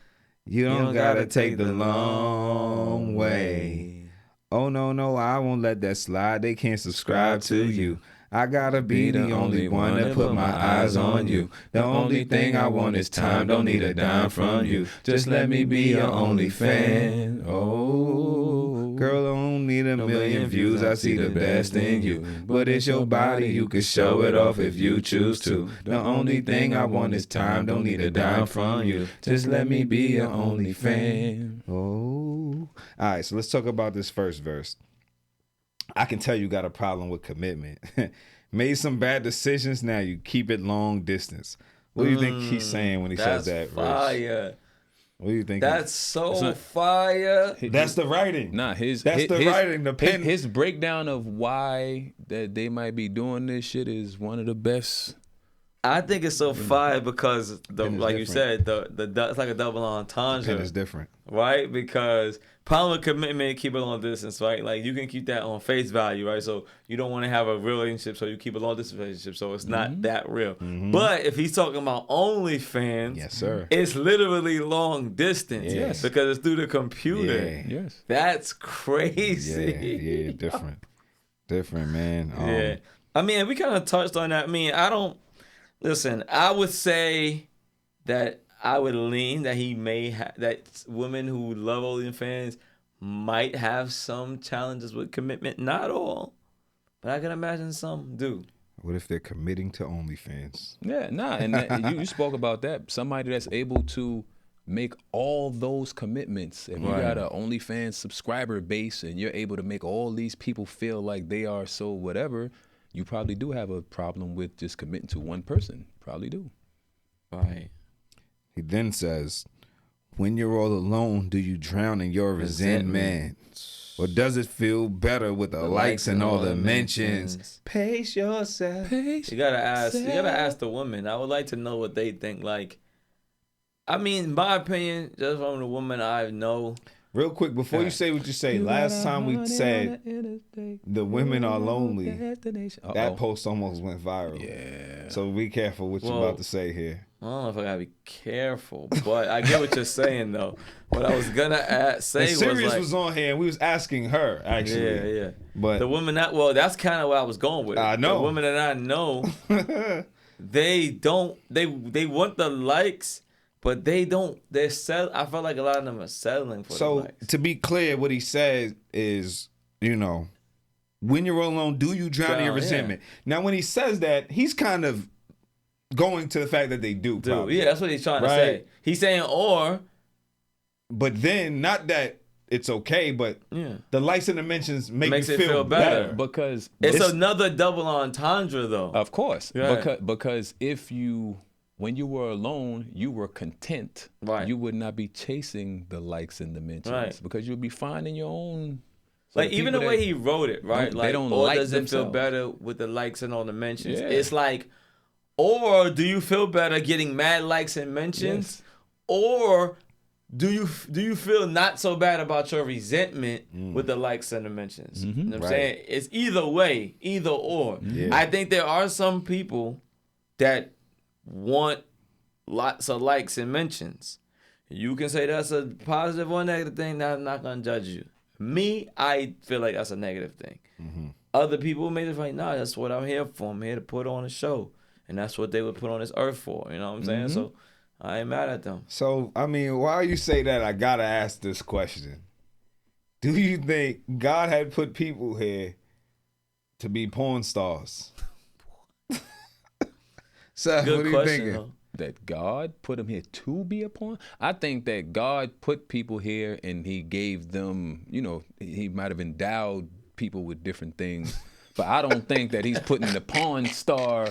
[SPEAKER 4] You don't gotta take the long way. Oh no, I won't let that slide. They can't subscribe to you. I gotta be the only one to put my eyes on you. The only thing I want is time, don't need a dime from you. Just let me be your only fan. Oh, girl, I don't need a million views, I see the best in you. But it's your body, you can show it off if you choose to. The only thing I want is time, don't need a dime from you. Just let me be your only fan. Oh. All right, so let's talk about this first verse. I can tell you got a problem with commitment. Made some bad decisions, now you keep it long distance. What do you think he's saying when he says that?
[SPEAKER 2] Fire.
[SPEAKER 4] Rich? What do you think?
[SPEAKER 2] That's so fire.
[SPEAKER 4] That's the writing.
[SPEAKER 5] Nah,
[SPEAKER 4] That's the writing. The pen.
[SPEAKER 5] His breakdown of why that they might be doing this shit is one of the best.
[SPEAKER 2] I think it's so fire because like you said,
[SPEAKER 4] different.
[SPEAKER 2] it's like a double entendre.
[SPEAKER 4] Pen is different.
[SPEAKER 2] Right? Because problem with commitment, keep it long distance, right? Like you can keep that on face value, right? So you don't want to have a real relationship, so you keep a long distance relationship, so it's not that real. But if he's talking about OnlyFans,
[SPEAKER 4] Yes, sir.
[SPEAKER 2] it's literally long distance.
[SPEAKER 4] Yes.
[SPEAKER 2] Because it's through the computer.
[SPEAKER 4] Yeah.
[SPEAKER 5] Yes.
[SPEAKER 2] That's crazy.
[SPEAKER 4] Yeah, different. Different, man.
[SPEAKER 2] Yeah. I mean, we kind of touched on that. I mean, listen, I would say that I would lean that he may have, that women who love OnlyFans might have some challenges with commitment. Not all, but I can imagine some do.
[SPEAKER 4] What if they're committing to OnlyFans?
[SPEAKER 5] Yeah, nah, and you spoke about that. Somebody that's able to make all those commitments. If you got an OnlyFans subscriber base and you're able to make all these people feel like they are so whatever, you probably do have a problem with just committing to one person. Probably do.
[SPEAKER 2] Right.
[SPEAKER 4] He then says, when you're all alone, do you drown in your resentment? Or does it feel better with the likes and all the mentions? Pace yourself.
[SPEAKER 2] You gotta ask the woman. I would like to know what they think. Like, I mean, my opinion, just from the woman I know.
[SPEAKER 4] Real quick, before you say what you say, last time we said the women are lonely, that post almost went viral. Yeah. So be careful what you're about to say here.
[SPEAKER 2] I don't know if I gotta be careful, but I get what you're saying though. What I was gonna say was
[SPEAKER 4] Sirius
[SPEAKER 2] like,
[SPEAKER 4] was on here and we was asking her actually.
[SPEAKER 2] Yeah.
[SPEAKER 4] But
[SPEAKER 2] the women that's kind of what I was going with.
[SPEAKER 4] I know
[SPEAKER 2] the women that I know, they want the likes. But they don't. I felt like a lot of them are settling for the likes.
[SPEAKER 4] So to be clear, what he says is, when you're all alone, do you drown in your resentment? Yeah. Now, when he says that, he's kind of going to the fact that they do. Probably.
[SPEAKER 2] Yeah, that's what he's trying to say. He's saying
[SPEAKER 4] but then not that it's okay, but the likes and the mentions makes it feel better.
[SPEAKER 5] Because
[SPEAKER 2] it's another double entendre, though.
[SPEAKER 5] Of course, because when you were alone, you were content. Right. You would not be chasing the likes and the mentions because you'd be finding your own.
[SPEAKER 2] Like even the way he wrote it, right?
[SPEAKER 5] They don't
[SPEAKER 2] or
[SPEAKER 5] like
[SPEAKER 2] does
[SPEAKER 5] themselves.
[SPEAKER 2] It feel better with the likes and all the mentions? Yeah. It's like, or do you feel better getting mad likes and mentions, or do you feel not so bad about your resentment with the likes and the mentions? You know what I'm saying? It's either way, either or. Yeah. I think there are some people that want lots of likes and mentions. You can say that's a positive or negative thing. I'm not gonna judge you. Me, I feel like that's a negative thing. Other people may be like, nah, that's what I'm here for. I'm here to put on a show, and that's what they would put on this earth for. You know what I'm saying? So I ain't mad at them.
[SPEAKER 4] So I mean, while you say that, I gotta ask this question: do you think God had put people here to be porn stars? So,
[SPEAKER 2] good
[SPEAKER 4] what are you
[SPEAKER 2] question,
[SPEAKER 4] thinking?
[SPEAKER 2] though.
[SPEAKER 5] That God put them here to be a porn? I think that God put people here and he gave them, he might have endowed people with different things. But I don't think that he's putting the porn star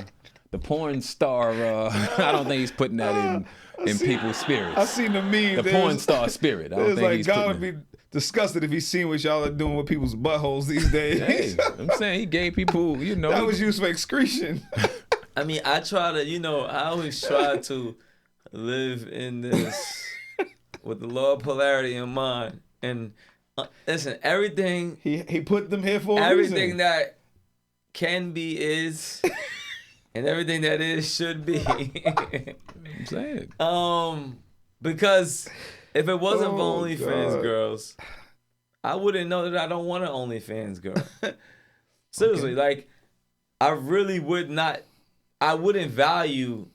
[SPEAKER 5] The porn star. I don't think he's putting that in people's spirits.
[SPEAKER 4] I seen the meme.
[SPEAKER 5] The porn star spirit. I don't
[SPEAKER 4] It's
[SPEAKER 5] think
[SPEAKER 4] like
[SPEAKER 5] he's
[SPEAKER 4] God would
[SPEAKER 5] putting
[SPEAKER 4] be disgusted if he's seen what y'all are doing with people's buttholes these days.
[SPEAKER 5] Hey, I'm saying he gave people,
[SPEAKER 4] that was used for excretion.
[SPEAKER 2] I mean, I always try to live in this with the law of polarity in mind. And listen, everything
[SPEAKER 4] He put them here for a
[SPEAKER 2] everything
[SPEAKER 4] reason.
[SPEAKER 2] that can be is, and everything that is should be.
[SPEAKER 5] I'm saying.
[SPEAKER 2] Because if it wasn't for
[SPEAKER 4] Oh,
[SPEAKER 2] OnlyFans
[SPEAKER 4] God.
[SPEAKER 2] girls, I wouldn't know that I don't want an OnlyFans girl. Seriously, like I really would not. I wouldn't value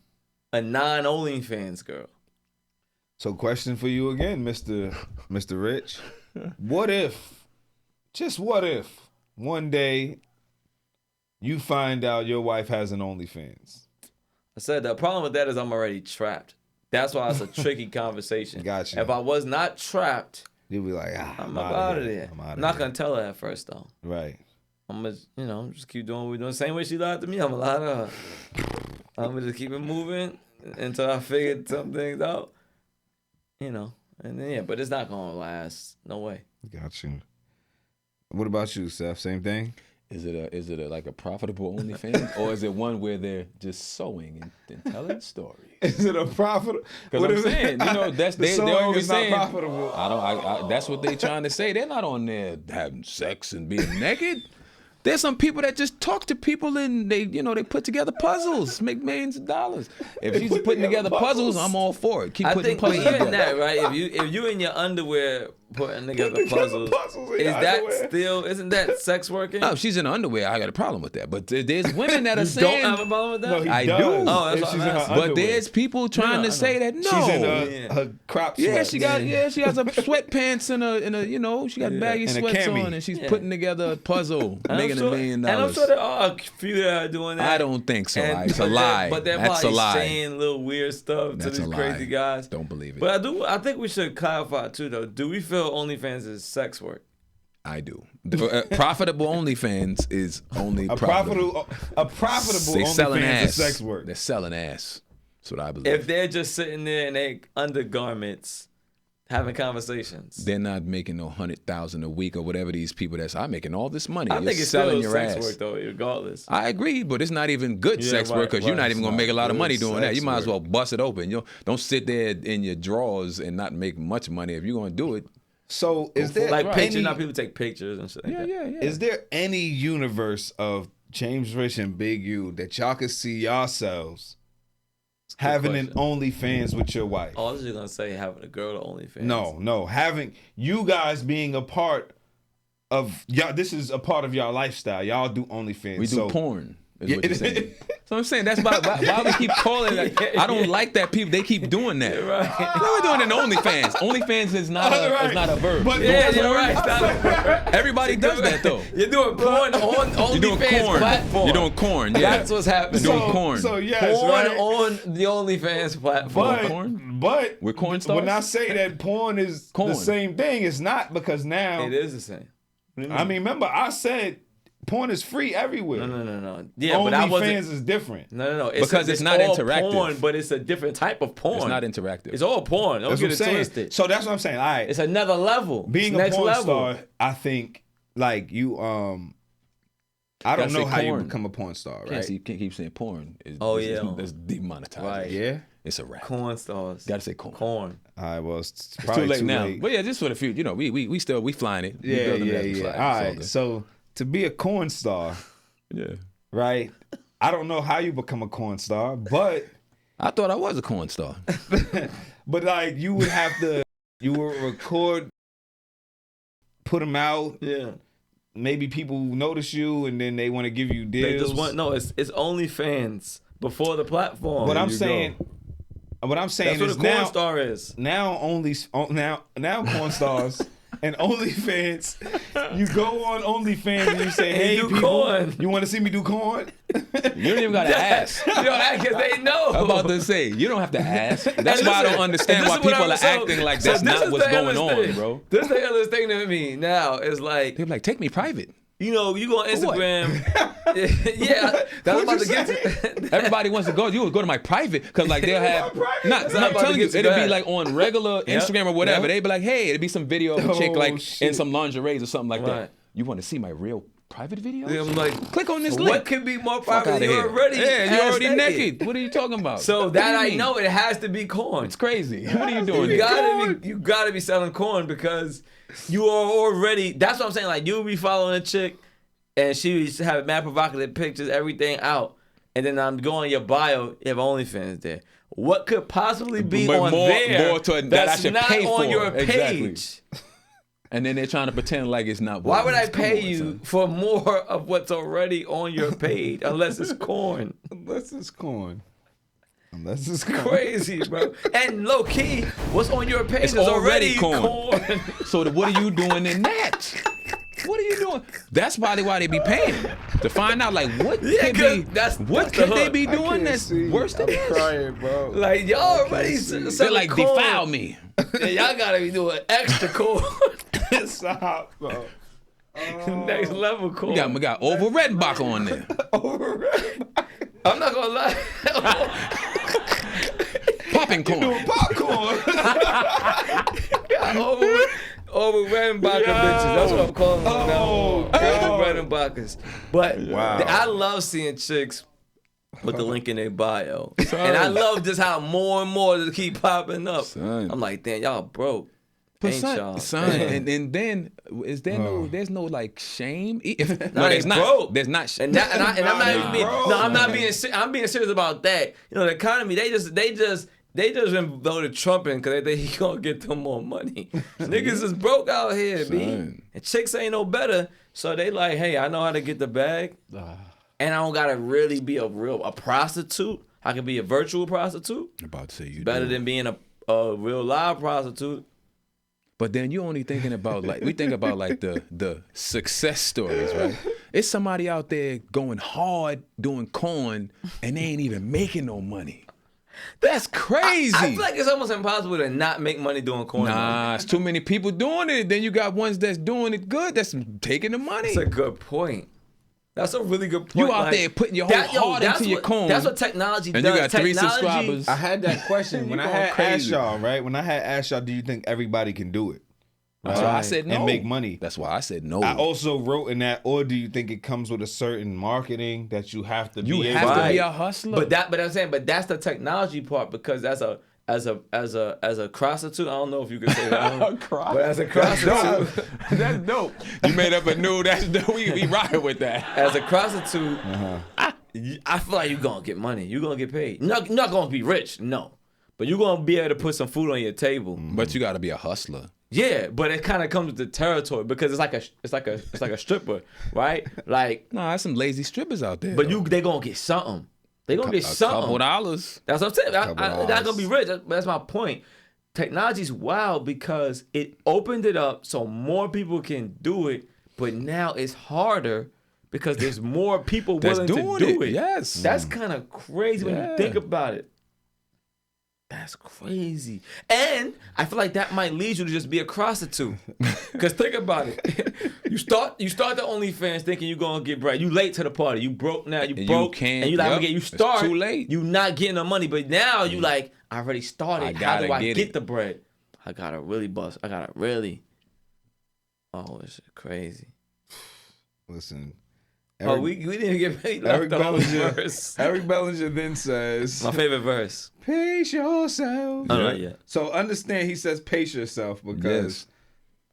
[SPEAKER 2] a non-OnlyFans girl.
[SPEAKER 4] So, question for you again, Mr. Rich. What if, just what if, one day you find out your wife has an OnlyFans?
[SPEAKER 2] I said the problem with that is I'm already trapped. That's why it's a tricky conversation.
[SPEAKER 4] Gotcha.
[SPEAKER 2] If I was not trapped,
[SPEAKER 4] You'll be like,
[SPEAKER 2] I'm out of there. I'm not gonna tell her at first though.
[SPEAKER 4] Right.
[SPEAKER 2] I'm gonna, just keep doing what we're doing. Same way she lied to me, I'm gonna lie to her. I'm gonna just keep it moving until I figure some things out. And then but it's not gonna last. No way.
[SPEAKER 4] Got you. What about you, Seth? Same thing?
[SPEAKER 5] Is it like a profitable OnlyFans, or is it one where they're just sewing and telling stories?
[SPEAKER 4] Is it a profitable?
[SPEAKER 5] Because I'm saying, that's
[SPEAKER 4] the
[SPEAKER 5] they
[SPEAKER 4] sewing
[SPEAKER 5] always
[SPEAKER 4] is not
[SPEAKER 5] saying.
[SPEAKER 4] profitable.
[SPEAKER 5] I that's what they trying to say. They're not on there having sex and being naked. There's some people that just talk to people and they put together puzzles, make millions of dollars. If she's putting together puzzles, I'm all for it. Keep
[SPEAKER 2] I
[SPEAKER 5] putting
[SPEAKER 2] think, but
[SPEAKER 5] puzzles
[SPEAKER 2] even
[SPEAKER 5] together.
[SPEAKER 2] that, right? If you in your underwear putting together puzzles,
[SPEAKER 4] in
[SPEAKER 2] is
[SPEAKER 4] your
[SPEAKER 2] that
[SPEAKER 4] underwear.
[SPEAKER 2] still? Isn't that sex working?
[SPEAKER 5] No, if she's in underwear, I got a problem with that. But there's women that are
[SPEAKER 2] You
[SPEAKER 5] saying,
[SPEAKER 2] don't have a problem with that?
[SPEAKER 4] No, he
[SPEAKER 5] I
[SPEAKER 4] does.
[SPEAKER 5] do.
[SPEAKER 2] Oh, that's
[SPEAKER 4] if
[SPEAKER 2] what
[SPEAKER 4] she's
[SPEAKER 2] I'm
[SPEAKER 4] in her
[SPEAKER 2] asking.
[SPEAKER 5] but
[SPEAKER 4] underwear.
[SPEAKER 5] there's people trying to say that no.
[SPEAKER 4] She's in
[SPEAKER 2] Yeah.
[SPEAKER 4] her crop
[SPEAKER 5] Yeah,
[SPEAKER 4] sweats.
[SPEAKER 5] she has a sweatpants and a she got baggy
[SPEAKER 4] And a
[SPEAKER 5] sweats
[SPEAKER 4] cami.
[SPEAKER 5] on and she's putting together a puzzle,
[SPEAKER 2] And
[SPEAKER 5] making $1 million.
[SPEAKER 2] And I'm sure there are a few that are doing that.
[SPEAKER 5] I don't think so.
[SPEAKER 2] And-
[SPEAKER 5] It's a
[SPEAKER 2] but they're-
[SPEAKER 5] lie.
[SPEAKER 2] But they're
[SPEAKER 5] That's a
[SPEAKER 2] probably
[SPEAKER 5] lie.
[SPEAKER 2] saying little weird stuff
[SPEAKER 5] That's
[SPEAKER 2] to
[SPEAKER 5] a
[SPEAKER 2] these
[SPEAKER 5] lie.
[SPEAKER 2] crazy guys.
[SPEAKER 5] Don't believe it.
[SPEAKER 2] But I think we should clarify too, though. Do we feel OnlyFans is sex work?
[SPEAKER 5] I do. Profitable OnlyFans is only
[SPEAKER 4] a
[SPEAKER 5] profitable.
[SPEAKER 4] profitable
[SPEAKER 5] They selling
[SPEAKER 4] OnlyFans
[SPEAKER 5] ass.
[SPEAKER 4] is sex work.
[SPEAKER 5] They're selling ass. That's what I believe.
[SPEAKER 2] If they're just sitting there in their undergarments having conversations.
[SPEAKER 5] They're not making no 100,000 a week or whatever these people I'm making all this money.
[SPEAKER 2] I
[SPEAKER 5] You're
[SPEAKER 2] think it's
[SPEAKER 5] selling
[SPEAKER 2] still
[SPEAKER 5] your
[SPEAKER 2] sex
[SPEAKER 5] ass.
[SPEAKER 2] work though, regardless.
[SPEAKER 5] I agree, but it's not even good
[SPEAKER 2] Yeah,
[SPEAKER 5] sex work
[SPEAKER 2] right,
[SPEAKER 5] because you're
[SPEAKER 2] right.
[SPEAKER 5] not even gonna
[SPEAKER 4] It's
[SPEAKER 5] make a lot of
[SPEAKER 4] not
[SPEAKER 5] money
[SPEAKER 4] good
[SPEAKER 5] doing that.
[SPEAKER 4] sex
[SPEAKER 5] You might as
[SPEAKER 4] work.
[SPEAKER 5] well bust it open. Don't sit there in your drawers and not make much money. If you're gonna do it,
[SPEAKER 4] So is there
[SPEAKER 2] Like pictures,
[SPEAKER 4] any,
[SPEAKER 2] now people take pictures and shit like that.
[SPEAKER 5] yeah.
[SPEAKER 4] is there any universe of James Rich and Big U that y'all could see yourselves having an OnlyFans with your wife?
[SPEAKER 2] Oh, I was just gonna say having a girl to OnlyFans.
[SPEAKER 4] No, having you guys being a part of y'all. This is a part of y'all lifestyle. Y'all do OnlyFans.
[SPEAKER 5] we do
[SPEAKER 4] so,
[SPEAKER 5] porn. Is
[SPEAKER 4] Yeah.
[SPEAKER 5] what you're saying. So I'm saying that's why we keep calling it. I don't like that people they keep doing that.
[SPEAKER 2] Right.
[SPEAKER 5] What are we doing in OnlyFans? OnlyFans is not
[SPEAKER 4] Right.
[SPEAKER 5] is not a verb.
[SPEAKER 4] But
[SPEAKER 2] Yeah,
[SPEAKER 4] Doing
[SPEAKER 2] you're
[SPEAKER 4] porn?
[SPEAKER 2] right. It's not a-
[SPEAKER 5] Everybody does that though.
[SPEAKER 2] You're doing porn on
[SPEAKER 5] You're doing
[SPEAKER 2] OnlyFans
[SPEAKER 5] corn.
[SPEAKER 2] platform.
[SPEAKER 5] You're doing corn. Yeah.
[SPEAKER 2] That's what's happening.
[SPEAKER 5] You're doing corn.
[SPEAKER 4] So yes,
[SPEAKER 2] porn
[SPEAKER 4] right?
[SPEAKER 2] on the OnlyFans platform.
[SPEAKER 4] But
[SPEAKER 5] corn?
[SPEAKER 4] but
[SPEAKER 5] With corn stars?
[SPEAKER 4] when I say that porn is
[SPEAKER 5] Corn.
[SPEAKER 4] the same thing, it's not because now.
[SPEAKER 2] It is the same. What do you
[SPEAKER 4] I mean, remember I said porn is free everywhere.
[SPEAKER 2] no. Yeah, but I wasn't.
[SPEAKER 4] OnlyFans is different.
[SPEAKER 2] No.
[SPEAKER 5] Because it's not
[SPEAKER 2] all
[SPEAKER 5] interactive.
[SPEAKER 2] Porn, but it's a different type of porn.
[SPEAKER 5] It's not interactive.
[SPEAKER 2] It's all porn. Don't
[SPEAKER 4] That's
[SPEAKER 2] get
[SPEAKER 4] what
[SPEAKER 2] it
[SPEAKER 4] I'm saying.
[SPEAKER 2] twisted.
[SPEAKER 4] So that's what I'm saying. All right,
[SPEAKER 2] It's another level.
[SPEAKER 4] being
[SPEAKER 2] It's
[SPEAKER 4] a
[SPEAKER 2] next
[SPEAKER 4] porn
[SPEAKER 2] level.
[SPEAKER 4] star, I think like you I don't
[SPEAKER 5] Gotta
[SPEAKER 4] know
[SPEAKER 5] say
[SPEAKER 4] how you
[SPEAKER 5] corn.
[SPEAKER 4] become a porn star,
[SPEAKER 5] Can't,
[SPEAKER 4] right?
[SPEAKER 5] you can't keep saying porn.
[SPEAKER 2] Oh, yeah.
[SPEAKER 5] That's demonetized.
[SPEAKER 2] Right.
[SPEAKER 4] Yeah.
[SPEAKER 5] It's a wrap.
[SPEAKER 2] Corn stars.
[SPEAKER 5] Gotta say corn.
[SPEAKER 2] Corn.
[SPEAKER 4] All right. Well, it's
[SPEAKER 5] It's
[SPEAKER 4] probably
[SPEAKER 5] too late now.
[SPEAKER 4] late.
[SPEAKER 5] But yeah, just for the future. We flying it. We
[SPEAKER 4] Yeah.
[SPEAKER 5] building it as we fly it.
[SPEAKER 4] All
[SPEAKER 5] It's
[SPEAKER 4] right.
[SPEAKER 5] good.
[SPEAKER 4] So to be a corn star,
[SPEAKER 5] Yeah.
[SPEAKER 4] right? I don't know how you become a corn star, but
[SPEAKER 5] I thought I was a corn star.
[SPEAKER 4] like you would have to, you would record, put them out.
[SPEAKER 2] Yeah.
[SPEAKER 4] Maybe people notice you, and then they want to give you deals.
[SPEAKER 2] They just want it's OnlyFans before the platform.
[SPEAKER 4] What
[SPEAKER 2] There
[SPEAKER 4] I'm
[SPEAKER 2] you
[SPEAKER 4] saying,
[SPEAKER 2] go.
[SPEAKER 4] what I'm saying
[SPEAKER 2] That's what
[SPEAKER 4] is
[SPEAKER 2] a corn
[SPEAKER 4] now,
[SPEAKER 2] star is.
[SPEAKER 4] now porn stars and OnlyFans. You go on OnlyFans and you say,
[SPEAKER 2] And
[SPEAKER 4] "Hey,
[SPEAKER 2] do
[SPEAKER 4] people,
[SPEAKER 2] corn."
[SPEAKER 4] you want to see me do corn?"
[SPEAKER 5] You don't even gotta ask.
[SPEAKER 2] You know, because they know.
[SPEAKER 5] I'm about to say, you don't have to ask. That's
[SPEAKER 2] And
[SPEAKER 5] why I
[SPEAKER 2] listen,
[SPEAKER 5] don't understand
[SPEAKER 2] and
[SPEAKER 5] why
[SPEAKER 2] this is what
[SPEAKER 5] people
[SPEAKER 2] I'm
[SPEAKER 5] are
[SPEAKER 2] saying.
[SPEAKER 5] acting like
[SPEAKER 2] So
[SPEAKER 5] that's
[SPEAKER 2] this
[SPEAKER 5] not
[SPEAKER 2] is
[SPEAKER 5] what's
[SPEAKER 2] the
[SPEAKER 5] going
[SPEAKER 2] illest
[SPEAKER 5] on,
[SPEAKER 2] thing.
[SPEAKER 5] bro.
[SPEAKER 2] This is the illest thing to me now is like,
[SPEAKER 5] They're like, take me private.
[SPEAKER 2] you know, you go on Instagram. Yeah, that's
[SPEAKER 4] What'd
[SPEAKER 2] about
[SPEAKER 4] you
[SPEAKER 2] to get
[SPEAKER 4] say?
[SPEAKER 2] to.
[SPEAKER 5] Everybody wants to go. You would go to my private because like they'll have. Not
[SPEAKER 2] about
[SPEAKER 5] I'm
[SPEAKER 2] to
[SPEAKER 5] telling you,
[SPEAKER 2] get to
[SPEAKER 5] it'll be
[SPEAKER 2] that.
[SPEAKER 5] like on regular Instagram or whatever.
[SPEAKER 2] Yep.
[SPEAKER 5] They'd be like, hey, it'd be some video of a chick
[SPEAKER 4] Oh,
[SPEAKER 5] like in
[SPEAKER 4] shit.
[SPEAKER 5] some lingeries or something like
[SPEAKER 2] Right.
[SPEAKER 5] that. You want to see my real private videos?
[SPEAKER 2] I'm like,
[SPEAKER 5] click on this
[SPEAKER 2] what
[SPEAKER 5] link.
[SPEAKER 2] could be more
[SPEAKER 5] Fuck
[SPEAKER 2] private?
[SPEAKER 5] outta
[SPEAKER 2] You're
[SPEAKER 5] here.
[SPEAKER 2] already,
[SPEAKER 5] Yeah, you're
[SPEAKER 2] ass
[SPEAKER 5] already naked. What are you talking about?
[SPEAKER 2] So
[SPEAKER 5] What
[SPEAKER 2] that
[SPEAKER 5] do you
[SPEAKER 2] I
[SPEAKER 5] mean?
[SPEAKER 2] know it has to be corn.
[SPEAKER 5] It's crazy. What are you doing?
[SPEAKER 2] You gotta be selling corn because you are already. That's what I'm saying. Like you'll be following a chick, and she used to have mad provocative pictures, everything out, and then I'm going your bio. You have OnlyFans there. What could possibly be
[SPEAKER 5] But
[SPEAKER 2] on
[SPEAKER 5] more
[SPEAKER 2] there
[SPEAKER 5] to, that I
[SPEAKER 2] that's
[SPEAKER 5] should
[SPEAKER 2] not
[SPEAKER 5] pay
[SPEAKER 2] on
[SPEAKER 5] for?
[SPEAKER 2] your
[SPEAKER 5] Exactly.
[SPEAKER 2] page?
[SPEAKER 5] And then they're trying to pretend like it's not.
[SPEAKER 2] Why would I
[SPEAKER 5] Come
[SPEAKER 2] pay
[SPEAKER 5] on,
[SPEAKER 2] you
[SPEAKER 5] son.
[SPEAKER 2] for more of what's already on your page unless it's corn?
[SPEAKER 4] Unless it's corn. Unless it's corn.
[SPEAKER 2] Crazy, bro. And low key, what's on your page
[SPEAKER 5] It's
[SPEAKER 2] is already
[SPEAKER 5] already
[SPEAKER 2] corn.
[SPEAKER 5] So what are you doing in that? What are you doing? That's probably why they be paying to find out like what
[SPEAKER 2] Yeah,
[SPEAKER 5] could
[SPEAKER 2] 'cause
[SPEAKER 5] be.
[SPEAKER 2] that's
[SPEAKER 5] What
[SPEAKER 2] the
[SPEAKER 5] could they
[SPEAKER 2] hook.
[SPEAKER 5] be
[SPEAKER 4] I
[SPEAKER 5] doing
[SPEAKER 4] can't
[SPEAKER 5] that's
[SPEAKER 4] see.
[SPEAKER 5] worse than
[SPEAKER 4] I'm
[SPEAKER 5] this?
[SPEAKER 4] crying, bro.
[SPEAKER 2] Like y'all already
[SPEAKER 5] They're
[SPEAKER 2] selling
[SPEAKER 5] like
[SPEAKER 2] corn.
[SPEAKER 5] defile me.
[SPEAKER 2] Yeah, y'all gotta be doing extra corn.
[SPEAKER 4] Stop, bro.
[SPEAKER 2] Next level corn.
[SPEAKER 5] We got Orville Redenbacher on there.
[SPEAKER 2] I'm not gonna lie.
[SPEAKER 5] Popping corn.
[SPEAKER 4] Popcorn.
[SPEAKER 2] Over Redenbacher bitches. That's what I'm calling them now.
[SPEAKER 4] Oh,
[SPEAKER 2] Over Redenbachers. But
[SPEAKER 4] Wow.
[SPEAKER 2] I love seeing chicks with the link in their bio. And I love just how more and more just keep popping up.
[SPEAKER 5] Son.
[SPEAKER 2] I'm like, damn, y'all broke.
[SPEAKER 5] But
[SPEAKER 2] Ain't y'all?
[SPEAKER 5] son,
[SPEAKER 2] Damn.
[SPEAKER 5] and then is there there's no like shame? If,
[SPEAKER 2] No,
[SPEAKER 5] there's
[SPEAKER 2] they
[SPEAKER 5] not.
[SPEAKER 2] broke.
[SPEAKER 5] There's not.
[SPEAKER 2] And I'm not even being.
[SPEAKER 4] Bro,
[SPEAKER 2] No, I'm not being. I'm being serious about that. You know, the economy. They just voted Trump in because they think he gonna get them more money. Niggas is broke out here, b.
[SPEAKER 5] Son.
[SPEAKER 2] And chicks ain't no better. So they like, hey, I know how to get the bag, and I don't gotta really be a prostitute. I can be a virtual prostitute.
[SPEAKER 5] I'm about to say you
[SPEAKER 2] Better
[SPEAKER 5] do.
[SPEAKER 2] than being a real live prostitute.
[SPEAKER 5] But then you're only thinking about like we think about like the success stories, right? It's somebody out there going hard doing corn and they ain't even making no money. That's crazy.
[SPEAKER 2] I feel like it's almost impossible to not make money doing corn.
[SPEAKER 5] Nah, it's too many people doing it. Then you got ones that's doing it good, that's taking the money.
[SPEAKER 2] That's a good point. That's a really good point.
[SPEAKER 5] You out there putting your whole heart
[SPEAKER 2] that's
[SPEAKER 5] into your
[SPEAKER 2] what-
[SPEAKER 5] corn.
[SPEAKER 2] That's what technology
[SPEAKER 5] And
[SPEAKER 2] does.
[SPEAKER 5] you got 3
[SPEAKER 2] Technology-
[SPEAKER 5] subscribers.
[SPEAKER 4] I had that question when I
[SPEAKER 5] You
[SPEAKER 4] had
[SPEAKER 5] going
[SPEAKER 4] asked
[SPEAKER 5] crazy.
[SPEAKER 4] y'all, right? When I had asked y'all, do you think everybody can do it?
[SPEAKER 5] That's why I said no.
[SPEAKER 4] And make money.
[SPEAKER 5] That's why I said no.
[SPEAKER 4] I also wrote in that, or do you think it comes with a certain marketing that you have to
[SPEAKER 5] You
[SPEAKER 4] be
[SPEAKER 5] have
[SPEAKER 4] able
[SPEAKER 5] to
[SPEAKER 2] Right.
[SPEAKER 5] be a hustler.
[SPEAKER 2] But I'm saying, but that's the technology part because as a prostitute, I don't know if you could say that. But as a prostitute,
[SPEAKER 5] That's dope. You made up a new. That's dope. We rocking with that.
[SPEAKER 2] as a prostitute, I feel like you're gonna get money. You're gonna get paid. You're not gonna be rich, no. But you're gonna be able to put some food on your table.
[SPEAKER 5] But you got to be a hustler.
[SPEAKER 2] Yeah, but it kind of comes with the territory because it's like a stripper, right? Like,
[SPEAKER 5] Nah, there's some lazy strippers out there.
[SPEAKER 2] but
[SPEAKER 5] though.
[SPEAKER 2] they gonna get something. They gonna get
[SPEAKER 5] a
[SPEAKER 2] something.
[SPEAKER 5] couple dollars.
[SPEAKER 2] That's what I'm saying.
[SPEAKER 4] Couple
[SPEAKER 2] They're not gonna
[SPEAKER 4] dollars.
[SPEAKER 2] be rich. That's my point. Technology's wild because it opened it up so more people can do it, but now it's harder because there's more people
[SPEAKER 5] That's
[SPEAKER 2] willing to
[SPEAKER 5] doing
[SPEAKER 2] do
[SPEAKER 5] it,
[SPEAKER 2] it.
[SPEAKER 5] yes.
[SPEAKER 2] That's kind of crazy when you
[SPEAKER 5] Yeah.
[SPEAKER 2] think about it. That's crazy. And I feel like that might lead you to just be a prostitute. Because think about it. You start the OnlyFans thinking you're going to get bread. You late to the party. You broke now. You
[SPEAKER 5] And
[SPEAKER 2] broke.
[SPEAKER 5] you can't-
[SPEAKER 2] and you like,
[SPEAKER 5] yep,
[SPEAKER 2] okay, you
[SPEAKER 5] it's
[SPEAKER 2] start.
[SPEAKER 5] too late.
[SPEAKER 2] You not getting the money. But now you like, I already started.
[SPEAKER 5] I
[SPEAKER 2] How do
[SPEAKER 5] gotta
[SPEAKER 2] I
[SPEAKER 5] get
[SPEAKER 2] get
[SPEAKER 5] it.
[SPEAKER 2] the bread? I got to really bust. I got to really. Oh, this is crazy.
[SPEAKER 4] Listen.
[SPEAKER 2] Oh, we didn't get paid.
[SPEAKER 4] Eric
[SPEAKER 2] The whole
[SPEAKER 4] Bellinger.
[SPEAKER 2] verse.
[SPEAKER 4] Eric Bellinger then says,
[SPEAKER 2] My favorite verse.
[SPEAKER 4] pace yourself.
[SPEAKER 2] Oh, not yet.
[SPEAKER 4] So understand he says pace yourself because
[SPEAKER 5] Yes.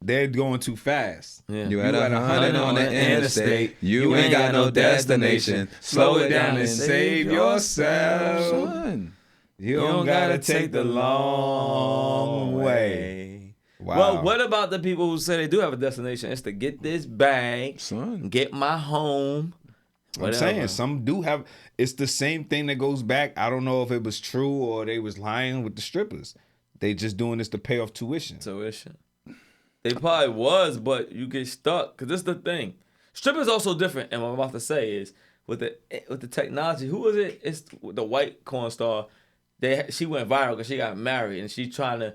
[SPEAKER 4] they're going too fast.
[SPEAKER 2] Yeah.
[SPEAKER 5] You at 100 on the interstate. You ain't got no destination.
[SPEAKER 4] Slow it down and save yourself.
[SPEAKER 5] Son.
[SPEAKER 4] You don't gotta take the long way. Wow.
[SPEAKER 2] Well, what about the people who say they do have a destination? It's to get this bag,
[SPEAKER 5] Son.
[SPEAKER 2] get my home.
[SPEAKER 4] I'm
[SPEAKER 2] Whatever.
[SPEAKER 4] saying some do have. It's the same thing that goes back. I don't know if it was true or they was lying with the strippers. They just doing this to pay off tuition.
[SPEAKER 2] Tuition. They probably was, but you get stuck. Cause this is the thing. Strippers also different. And what I'm about to say is with the technology. Who was it? It's the white corn star. She went viral because she got married and she trying to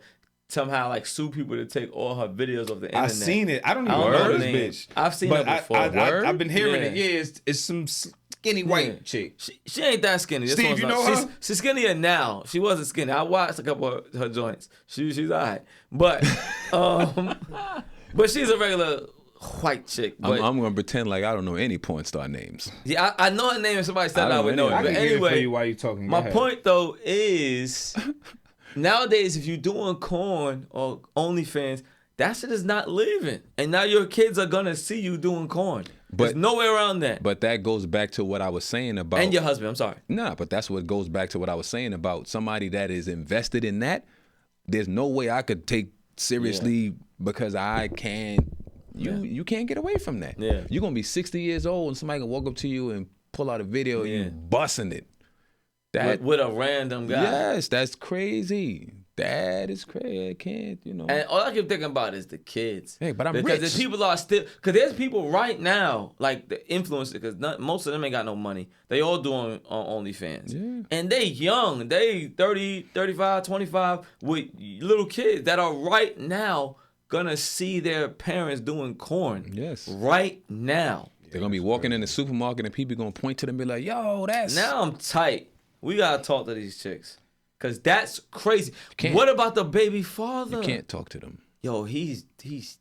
[SPEAKER 2] somehow like sue people to take all her videos of the internet.
[SPEAKER 4] I seen it. I don't even
[SPEAKER 2] don't
[SPEAKER 4] know
[SPEAKER 2] know
[SPEAKER 4] this
[SPEAKER 2] the name.
[SPEAKER 4] bitch.
[SPEAKER 2] I've seen her before.
[SPEAKER 4] I've been hearing
[SPEAKER 2] Yeah.
[SPEAKER 4] it. Yeah, it's some skinny white chick.
[SPEAKER 2] She ain't that skinny. This
[SPEAKER 4] Steve,
[SPEAKER 2] one's
[SPEAKER 4] you
[SPEAKER 2] not-
[SPEAKER 4] know her?
[SPEAKER 2] She's skinnier now. She wasn't skinny. I watched a couple of her joints. She's alright, but but she's a regular white chick. But
[SPEAKER 5] I'm gonna pretend like I don't know any porn star names.
[SPEAKER 2] yeah, I know her name. If somebody said
[SPEAKER 5] I
[SPEAKER 2] that, I
[SPEAKER 5] don't
[SPEAKER 2] would
[SPEAKER 5] know
[SPEAKER 2] know it.
[SPEAKER 4] I
[SPEAKER 2] But
[SPEAKER 4] can get it for
[SPEAKER 2] anyway,
[SPEAKER 4] you while you talking. Go
[SPEAKER 2] my
[SPEAKER 4] ahead.
[SPEAKER 2] point though is nowadays if you're doing corn or OnlyFans, that shit is not living. And now your kids are gonna see you doing corn. There's
[SPEAKER 5] But-
[SPEAKER 2] no way around that.
[SPEAKER 5] But that goes back to what I was saying about.
[SPEAKER 2] And your husband, I'm sorry.
[SPEAKER 5] Nah, but that's what goes back to what I was saying about somebody that is invested in that. There's no way I could take seriously because I can't. You can't get away from that.
[SPEAKER 2] Yeah.
[SPEAKER 5] You're gonna be 60 years old and somebody can walk up to you and pull out a video of
[SPEAKER 2] Yeah.
[SPEAKER 5] you busting it. That
[SPEAKER 2] With a random guy.
[SPEAKER 5] yes, that's crazy. That is crazy. I can't,
[SPEAKER 2] And all I keep thinking about is the kids.
[SPEAKER 5] Hey, but I'm
[SPEAKER 2] because
[SPEAKER 5] rich.
[SPEAKER 2] the people are still, because there's people right now, like the influencers, because most of them ain't got no money. They all doing OnlyFans.
[SPEAKER 5] Yeah.
[SPEAKER 2] And they young. They 30, 35, 25 with little kids that are right now gonna see their parents doing corn.
[SPEAKER 5] Yes.
[SPEAKER 2] Right now.
[SPEAKER 5] They're gonna be walking in the supermarket and people gonna point to them and be like, "Yo, that's
[SPEAKER 2] Now I'm tight. We gotta talk to these chicks. Cause that's crazy.
[SPEAKER 5] can't-
[SPEAKER 2] What about the baby father?
[SPEAKER 5] you can't talk to them.
[SPEAKER 2] Yo, he's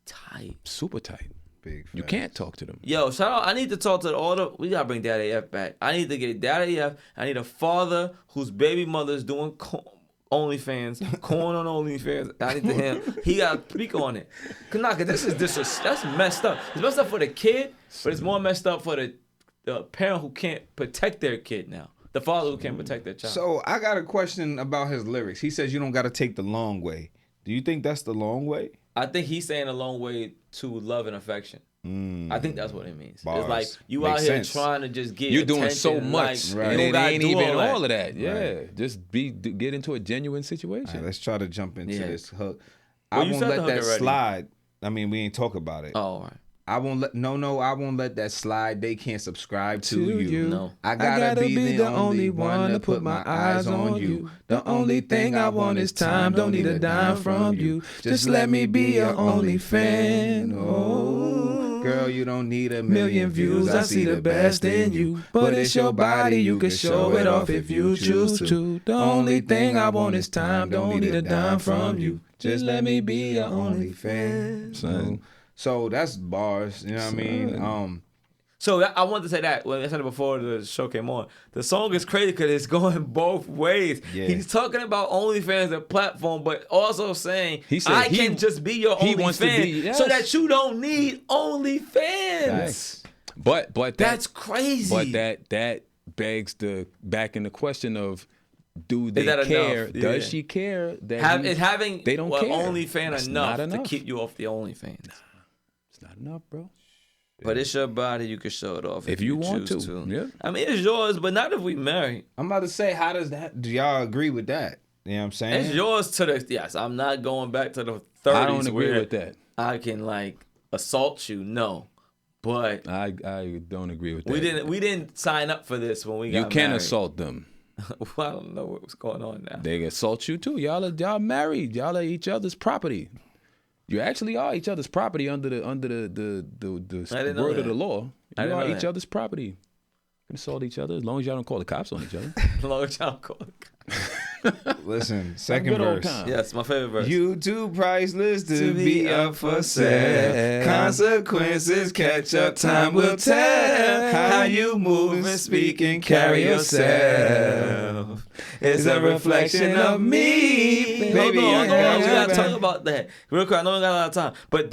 [SPEAKER 2] tight.
[SPEAKER 5] Super tight.
[SPEAKER 4] Big
[SPEAKER 5] You
[SPEAKER 4] facts.
[SPEAKER 5] can't talk to them.
[SPEAKER 2] Yo, shout out. I need to talk to all the. We gotta bring Daddy F back. I need to get Daddy F. I need a father whose baby mother's doing OnlyFans, corn on OnlyFans. I need to him. He got to speak on it. Cause this is that's messed up. It's messed up for the kid, but it's more messed up for the parent who can't protect their kid now. The father who can't protect their child.
[SPEAKER 4] So I got a question about his lyrics. He says you don't got to take the long way. Do you think that's the long way?
[SPEAKER 2] I think he's saying a long way to love and affection. I think that's what it means.
[SPEAKER 4] Bars.
[SPEAKER 2] It's like you
[SPEAKER 4] Makes
[SPEAKER 2] out here
[SPEAKER 4] sense.
[SPEAKER 2] trying to just get
[SPEAKER 5] You're doing so
[SPEAKER 2] attention,
[SPEAKER 5] much,
[SPEAKER 2] like,
[SPEAKER 4] Right.
[SPEAKER 5] and
[SPEAKER 2] you
[SPEAKER 5] it
[SPEAKER 2] don't
[SPEAKER 5] ain't
[SPEAKER 2] gotta do
[SPEAKER 5] even all of that.
[SPEAKER 2] that.
[SPEAKER 5] Yeah,
[SPEAKER 4] Right.
[SPEAKER 5] just get into a genuine situation.
[SPEAKER 4] All right, let's try to jump into
[SPEAKER 2] Yeah.
[SPEAKER 4] this hook.
[SPEAKER 2] Well,
[SPEAKER 4] I
[SPEAKER 2] you
[SPEAKER 4] won't
[SPEAKER 2] said the
[SPEAKER 4] let
[SPEAKER 2] hook
[SPEAKER 4] that
[SPEAKER 2] already.
[SPEAKER 4] slide. I mean, we ain't talk about it.
[SPEAKER 2] Oh, all right.
[SPEAKER 4] I won't let I won't let that slide. They can't subscribe to you.
[SPEAKER 2] No.
[SPEAKER 4] I gotta be the only one to put my eyes on you. The only thing I want is time. Don't need a dime from you. Just let me be your only fan. Oh, girl, you don't need a million views. I see the best in you. But it's your body. You can show it off if you choose to. The only thing I want is time. Don't need a dime from you. Just let me be your only fan. So that's bars. You know what I mean?
[SPEAKER 2] So I wanted to say that. Well, I said it before the show came on. The song is crazy because it's going both ways.
[SPEAKER 4] Yeah.
[SPEAKER 2] He's talking about OnlyFans, a platform, but also saying
[SPEAKER 5] He said
[SPEAKER 2] I
[SPEAKER 5] he-
[SPEAKER 2] can just be your
[SPEAKER 5] he wants to
[SPEAKER 2] OnlyFans,
[SPEAKER 5] be- yes.
[SPEAKER 2] so that you don't need OnlyFans.
[SPEAKER 4] Facts.
[SPEAKER 5] But
[SPEAKER 2] That's crazy.
[SPEAKER 5] But that begs back in the question of, do they
[SPEAKER 2] that
[SPEAKER 5] care?
[SPEAKER 2] enough? Yeah.
[SPEAKER 5] Does she care that
[SPEAKER 2] Is having
[SPEAKER 5] they don't
[SPEAKER 2] well,
[SPEAKER 5] care?
[SPEAKER 2] OnlyFans
[SPEAKER 5] That's
[SPEAKER 2] enough,
[SPEAKER 5] not
[SPEAKER 2] to
[SPEAKER 5] enough.
[SPEAKER 2] keep you off the OnlyFans?
[SPEAKER 5] It's not enough, bro.
[SPEAKER 2] But it's your body. You can show it off
[SPEAKER 5] If you want
[SPEAKER 2] choose
[SPEAKER 5] to. Yeah.
[SPEAKER 2] I mean, it's yours, but not if we marry.
[SPEAKER 4] I'm about to say, how does that? Do y'all agree with that? You know what I'm saying?
[SPEAKER 2] It's yours to the yes. I'm not going back to the 30s.
[SPEAKER 5] I don't agree
[SPEAKER 2] where
[SPEAKER 5] with that.
[SPEAKER 2] I can like assault you. No, but
[SPEAKER 5] I don't agree with that.
[SPEAKER 2] we didn't sign up for this when we got
[SPEAKER 5] You can
[SPEAKER 2] married.
[SPEAKER 5] assault them.
[SPEAKER 2] Well, I don't know what's going on now.
[SPEAKER 5] They assault you too. Y'all married. Y'all are each other's property. You actually are each other's property under the
[SPEAKER 2] I didn't know
[SPEAKER 5] word of
[SPEAKER 2] that.
[SPEAKER 5] the law.
[SPEAKER 2] I
[SPEAKER 5] You
[SPEAKER 2] didn't
[SPEAKER 5] are
[SPEAKER 2] know
[SPEAKER 5] each
[SPEAKER 2] that.
[SPEAKER 5] other's property. You can assault each other as long as y'all don't call the cops on each other.
[SPEAKER 2] Long child call.
[SPEAKER 4] Listen, second
[SPEAKER 5] good old
[SPEAKER 4] verse.
[SPEAKER 5] time.
[SPEAKER 2] Yes, my favorite verse.
[SPEAKER 4] You too priceless to be up for sale. Consequences catch up, time will tell. How you move and speak and carry yourself is a reflection of me. Baby,
[SPEAKER 2] hold on,
[SPEAKER 4] I got
[SPEAKER 2] we
[SPEAKER 4] your
[SPEAKER 2] gotta
[SPEAKER 4] back.
[SPEAKER 2] talk about that real quick. I know we got a lot of time, but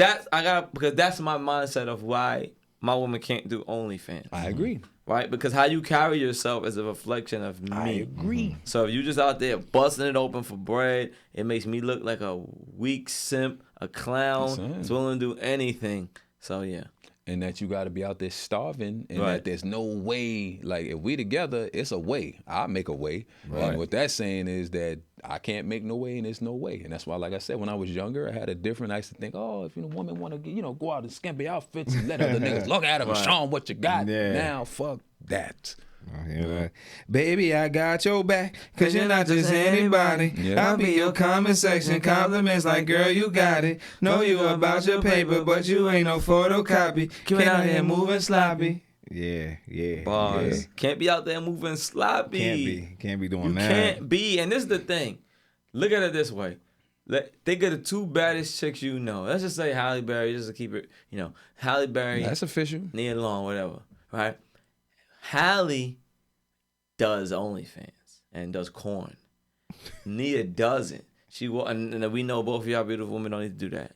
[SPEAKER 2] because that's my mindset of why my woman can't do OnlyFans.
[SPEAKER 5] I agree.
[SPEAKER 2] Right? Because how you carry yourself is a reflection of me.
[SPEAKER 5] I agree.
[SPEAKER 2] So if you just out there busting it open for bread, it makes me look like a weak simp, a clown,
[SPEAKER 5] That's right.
[SPEAKER 2] that's willing to do anything. So yeah.
[SPEAKER 5] And that you got to be out there starving, and
[SPEAKER 2] Right.
[SPEAKER 5] that there's no way. Like if we together, it's a way. I'll make a way.
[SPEAKER 2] Right.
[SPEAKER 5] And what that's saying is that I can't make no way, and there's no way. And that's why, like I said, when I was younger, I had a different. I used to think, oh, if a woman want to, go out in skimpy outfits and let other niggas look at them and
[SPEAKER 2] Right.
[SPEAKER 5] show them what you got.
[SPEAKER 4] Yeah.
[SPEAKER 5] Now, fuck that.
[SPEAKER 4] I hear that. Baby, I got your back, cause you're not just anybody.
[SPEAKER 5] Yeah.
[SPEAKER 4] I'll be your comment section, compliments like, girl, you got it. Know you about your paper, but you ain't no photocopy. Can't out here moving sloppy. Yeah.
[SPEAKER 2] Bars.
[SPEAKER 4] Yeah.
[SPEAKER 2] Can't be out there moving sloppy.
[SPEAKER 4] Can't be doing
[SPEAKER 2] You
[SPEAKER 4] that.
[SPEAKER 2] can't be. And this is the thing. Look at it this way. Think of the two baddest chicks you know. Let's just say Halle Berry, just to keep it, Halle Berry.
[SPEAKER 5] That's official.
[SPEAKER 2] Nia Long, whatever, right? Halle does OnlyFans and does corn. Nia doesn't. And we know both of y'all beautiful women don't need to do that.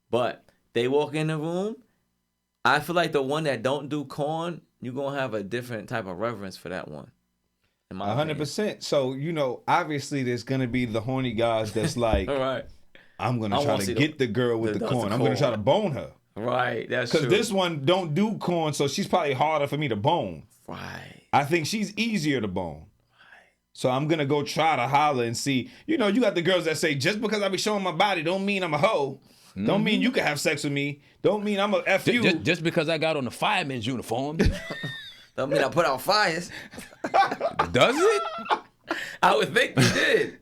[SPEAKER 2] But they walk in the room, I feel like the one that don't do corn, you're going to have a different type of reverence for that one.
[SPEAKER 4] 100%. So, obviously there's going to be the horny guys that's like,
[SPEAKER 2] all right.
[SPEAKER 4] I'm going to try to get the girl with the corn. I'm going to try to bone her.
[SPEAKER 2] Right, that's true.
[SPEAKER 4] Because this one don't do corn, so she's probably harder for me to bone.
[SPEAKER 2] Right.
[SPEAKER 4] I think she's easier to bone. So I'm going to go try to holler and see. You got the girls that say, just because I be showing my body don't mean I'm a hoe. Mm-hmm. Don't mean you can have sex with me. Don't mean I'm a F you.
[SPEAKER 5] Just because I got on the fireman's uniform.
[SPEAKER 2] Don't mean I put out fires.
[SPEAKER 5] Does it?
[SPEAKER 2] I would think you did.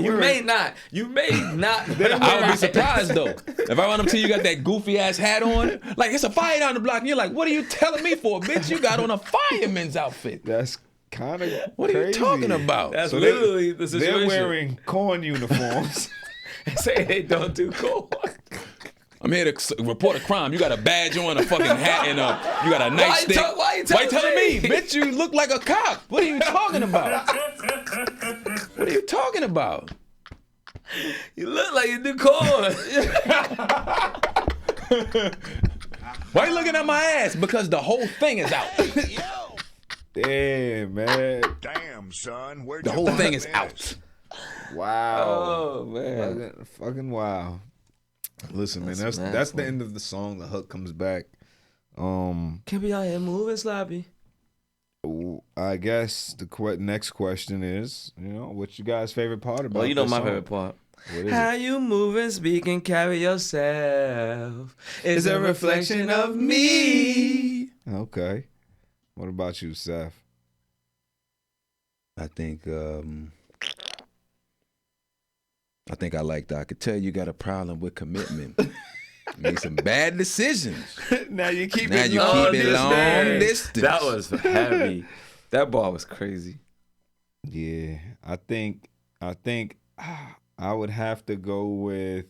[SPEAKER 2] You may not.
[SPEAKER 5] I would be surprised though. If I run up to you, got that goofy ass hat on, like it's a fire down the block, and you're like, "What are you telling me for, bitch? You got on a fireman's outfit."
[SPEAKER 4] That's kind of
[SPEAKER 5] what
[SPEAKER 4] crazy.
[SPEAKER 5] Are you talking about?
[SPEAKER 2] That's literally the situation.
[SPEAKER 4] They're wearing corn uniforms.
[SPEAKER 2] Say they don't do corn.
[SPEAKER 5] I'm here to report a crime. You got a badge on, a fucking hat, and you got a nightstick.
[SPEAKER 2] Why you
[SPEAKER 5] telling me? Bitch, you look like a cop. What are you talking about? What are you talking about?
[SPEAKER 2] You look like you do corn.
[SPEAKER 5] Why you looking at my ass? Because the whole thing is out.
[SPEAKER 4] Damn, man.
[SPEAKER 6] Damn, son.
[SPEAKER 5] The whole thing is out.
[SPEAKER 4] Wow.
[SPEAKER 2] Oh, man.
[SPEAKER 4] Fucking wow. Listen, man, that's the end of the song. The hook comes back.
[SPEAKER 2] Can't be out here moving sloppy.
[SPEAKER 4] I guess the next question is, what's your guys' favorite part about
[SPEAKER 2] my
[SPEAKER 4] song?
[SPEAKER 2] favorite part.
[SPEAKER 4] What is
[SPEAKER 2] How
[SPEAKER 4] it?
[SPEAKER 2] you moving, speaking, carry yourself is a reflection of me.
[SPEAKER 4] Okay. What about you, Seth?
[SPEAKER 5] I think I like that. I could tell you got a problem with commitment. Made some bad decisions.
[SPEAKER 4] Now you keep
[SPEAKER 5] it long distance.
[SPEAKER 2] That was heavy. That ball was crazy.
[SPEAKER 4] Yeah, I think I would have to go with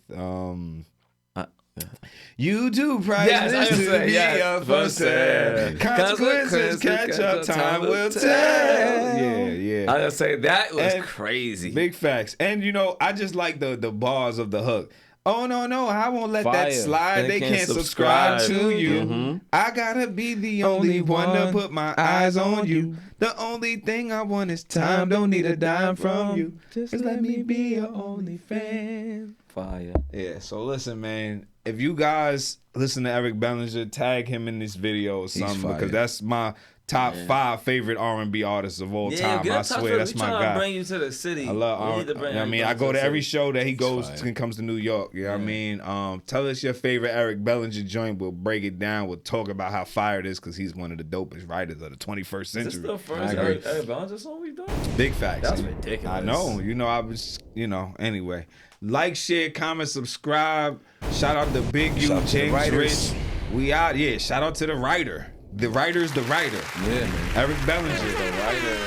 [SPEAKER 4] you do priceless to be up for sale. Consequences catch up, time will tell. Yeah.
[SPEAKER 2] I gotta say that was crazy.
[SPEAKER 4] Big facts. And I just like the bars of the hook. Oh no, I won't let that slide. They can't subscribe to you.
[SPEAKER 2] Mm-hmm.
[SPEAKER 4] I gotta be the only one to put my eyes on you. The only thing I want is time. Don't need a dime from you. Just let me be your only fan.
[SPEAKER 2] Fire.
[SPEAKER 4] Yeah, so listen, man. If you guys listen to Eric Bellinger, tag him in this video or something, because that's my top 5 favorite R&B artists of all time. I swear, that's my guy.
[SPEAKER 2] Bring you to the city.
[SPEAKER 4] I love R&B. I go to every show that he goes and comes to New York. You know what I mean? Tell us your favorite Eric Bellinger joint. We'll break it down. We'll talk about how fire it is, because he's one of the dopest writers of the 21st century.
[SPEAKER 2] Is this the first Eric Bellinger song we've done?
[SPEAKER 4] Big facts.
[SPEAKER 2] That's ridiculous.
[SPEAKER 4] I know. I was, anyway. Like, share, comment, subscribe. Shout out to Big U, James Rich. We out. Yeah, shout out to the writer. The writer's the writer.
[SPEAKER 5] Yeah, man.
[SPEAKER 4] Eric Bellinger.
[SPEAKER 2] The writer.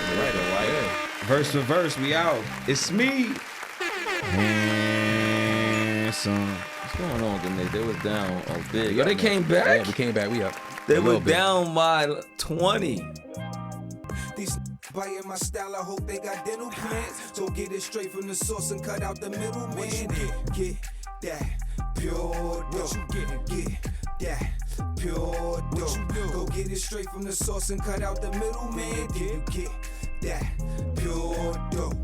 [SPEAKER 4] Verse for verse, we out. It's me. Handsome.
[SPEAKER 2] What's going on with them? They was down big. Yo, they came back?
[SPEAKER 5] Yeah, we came back. We up.
[SPEAKER 2] They were down by 20.
[SPEAKER 3] These biting my style, I hope they got dental plans. So get it straight from the source and cut out the middleman. Get that pure dope. Get that pure dope. Go get it straight from the source and cut out the middleman. Get that pure dope.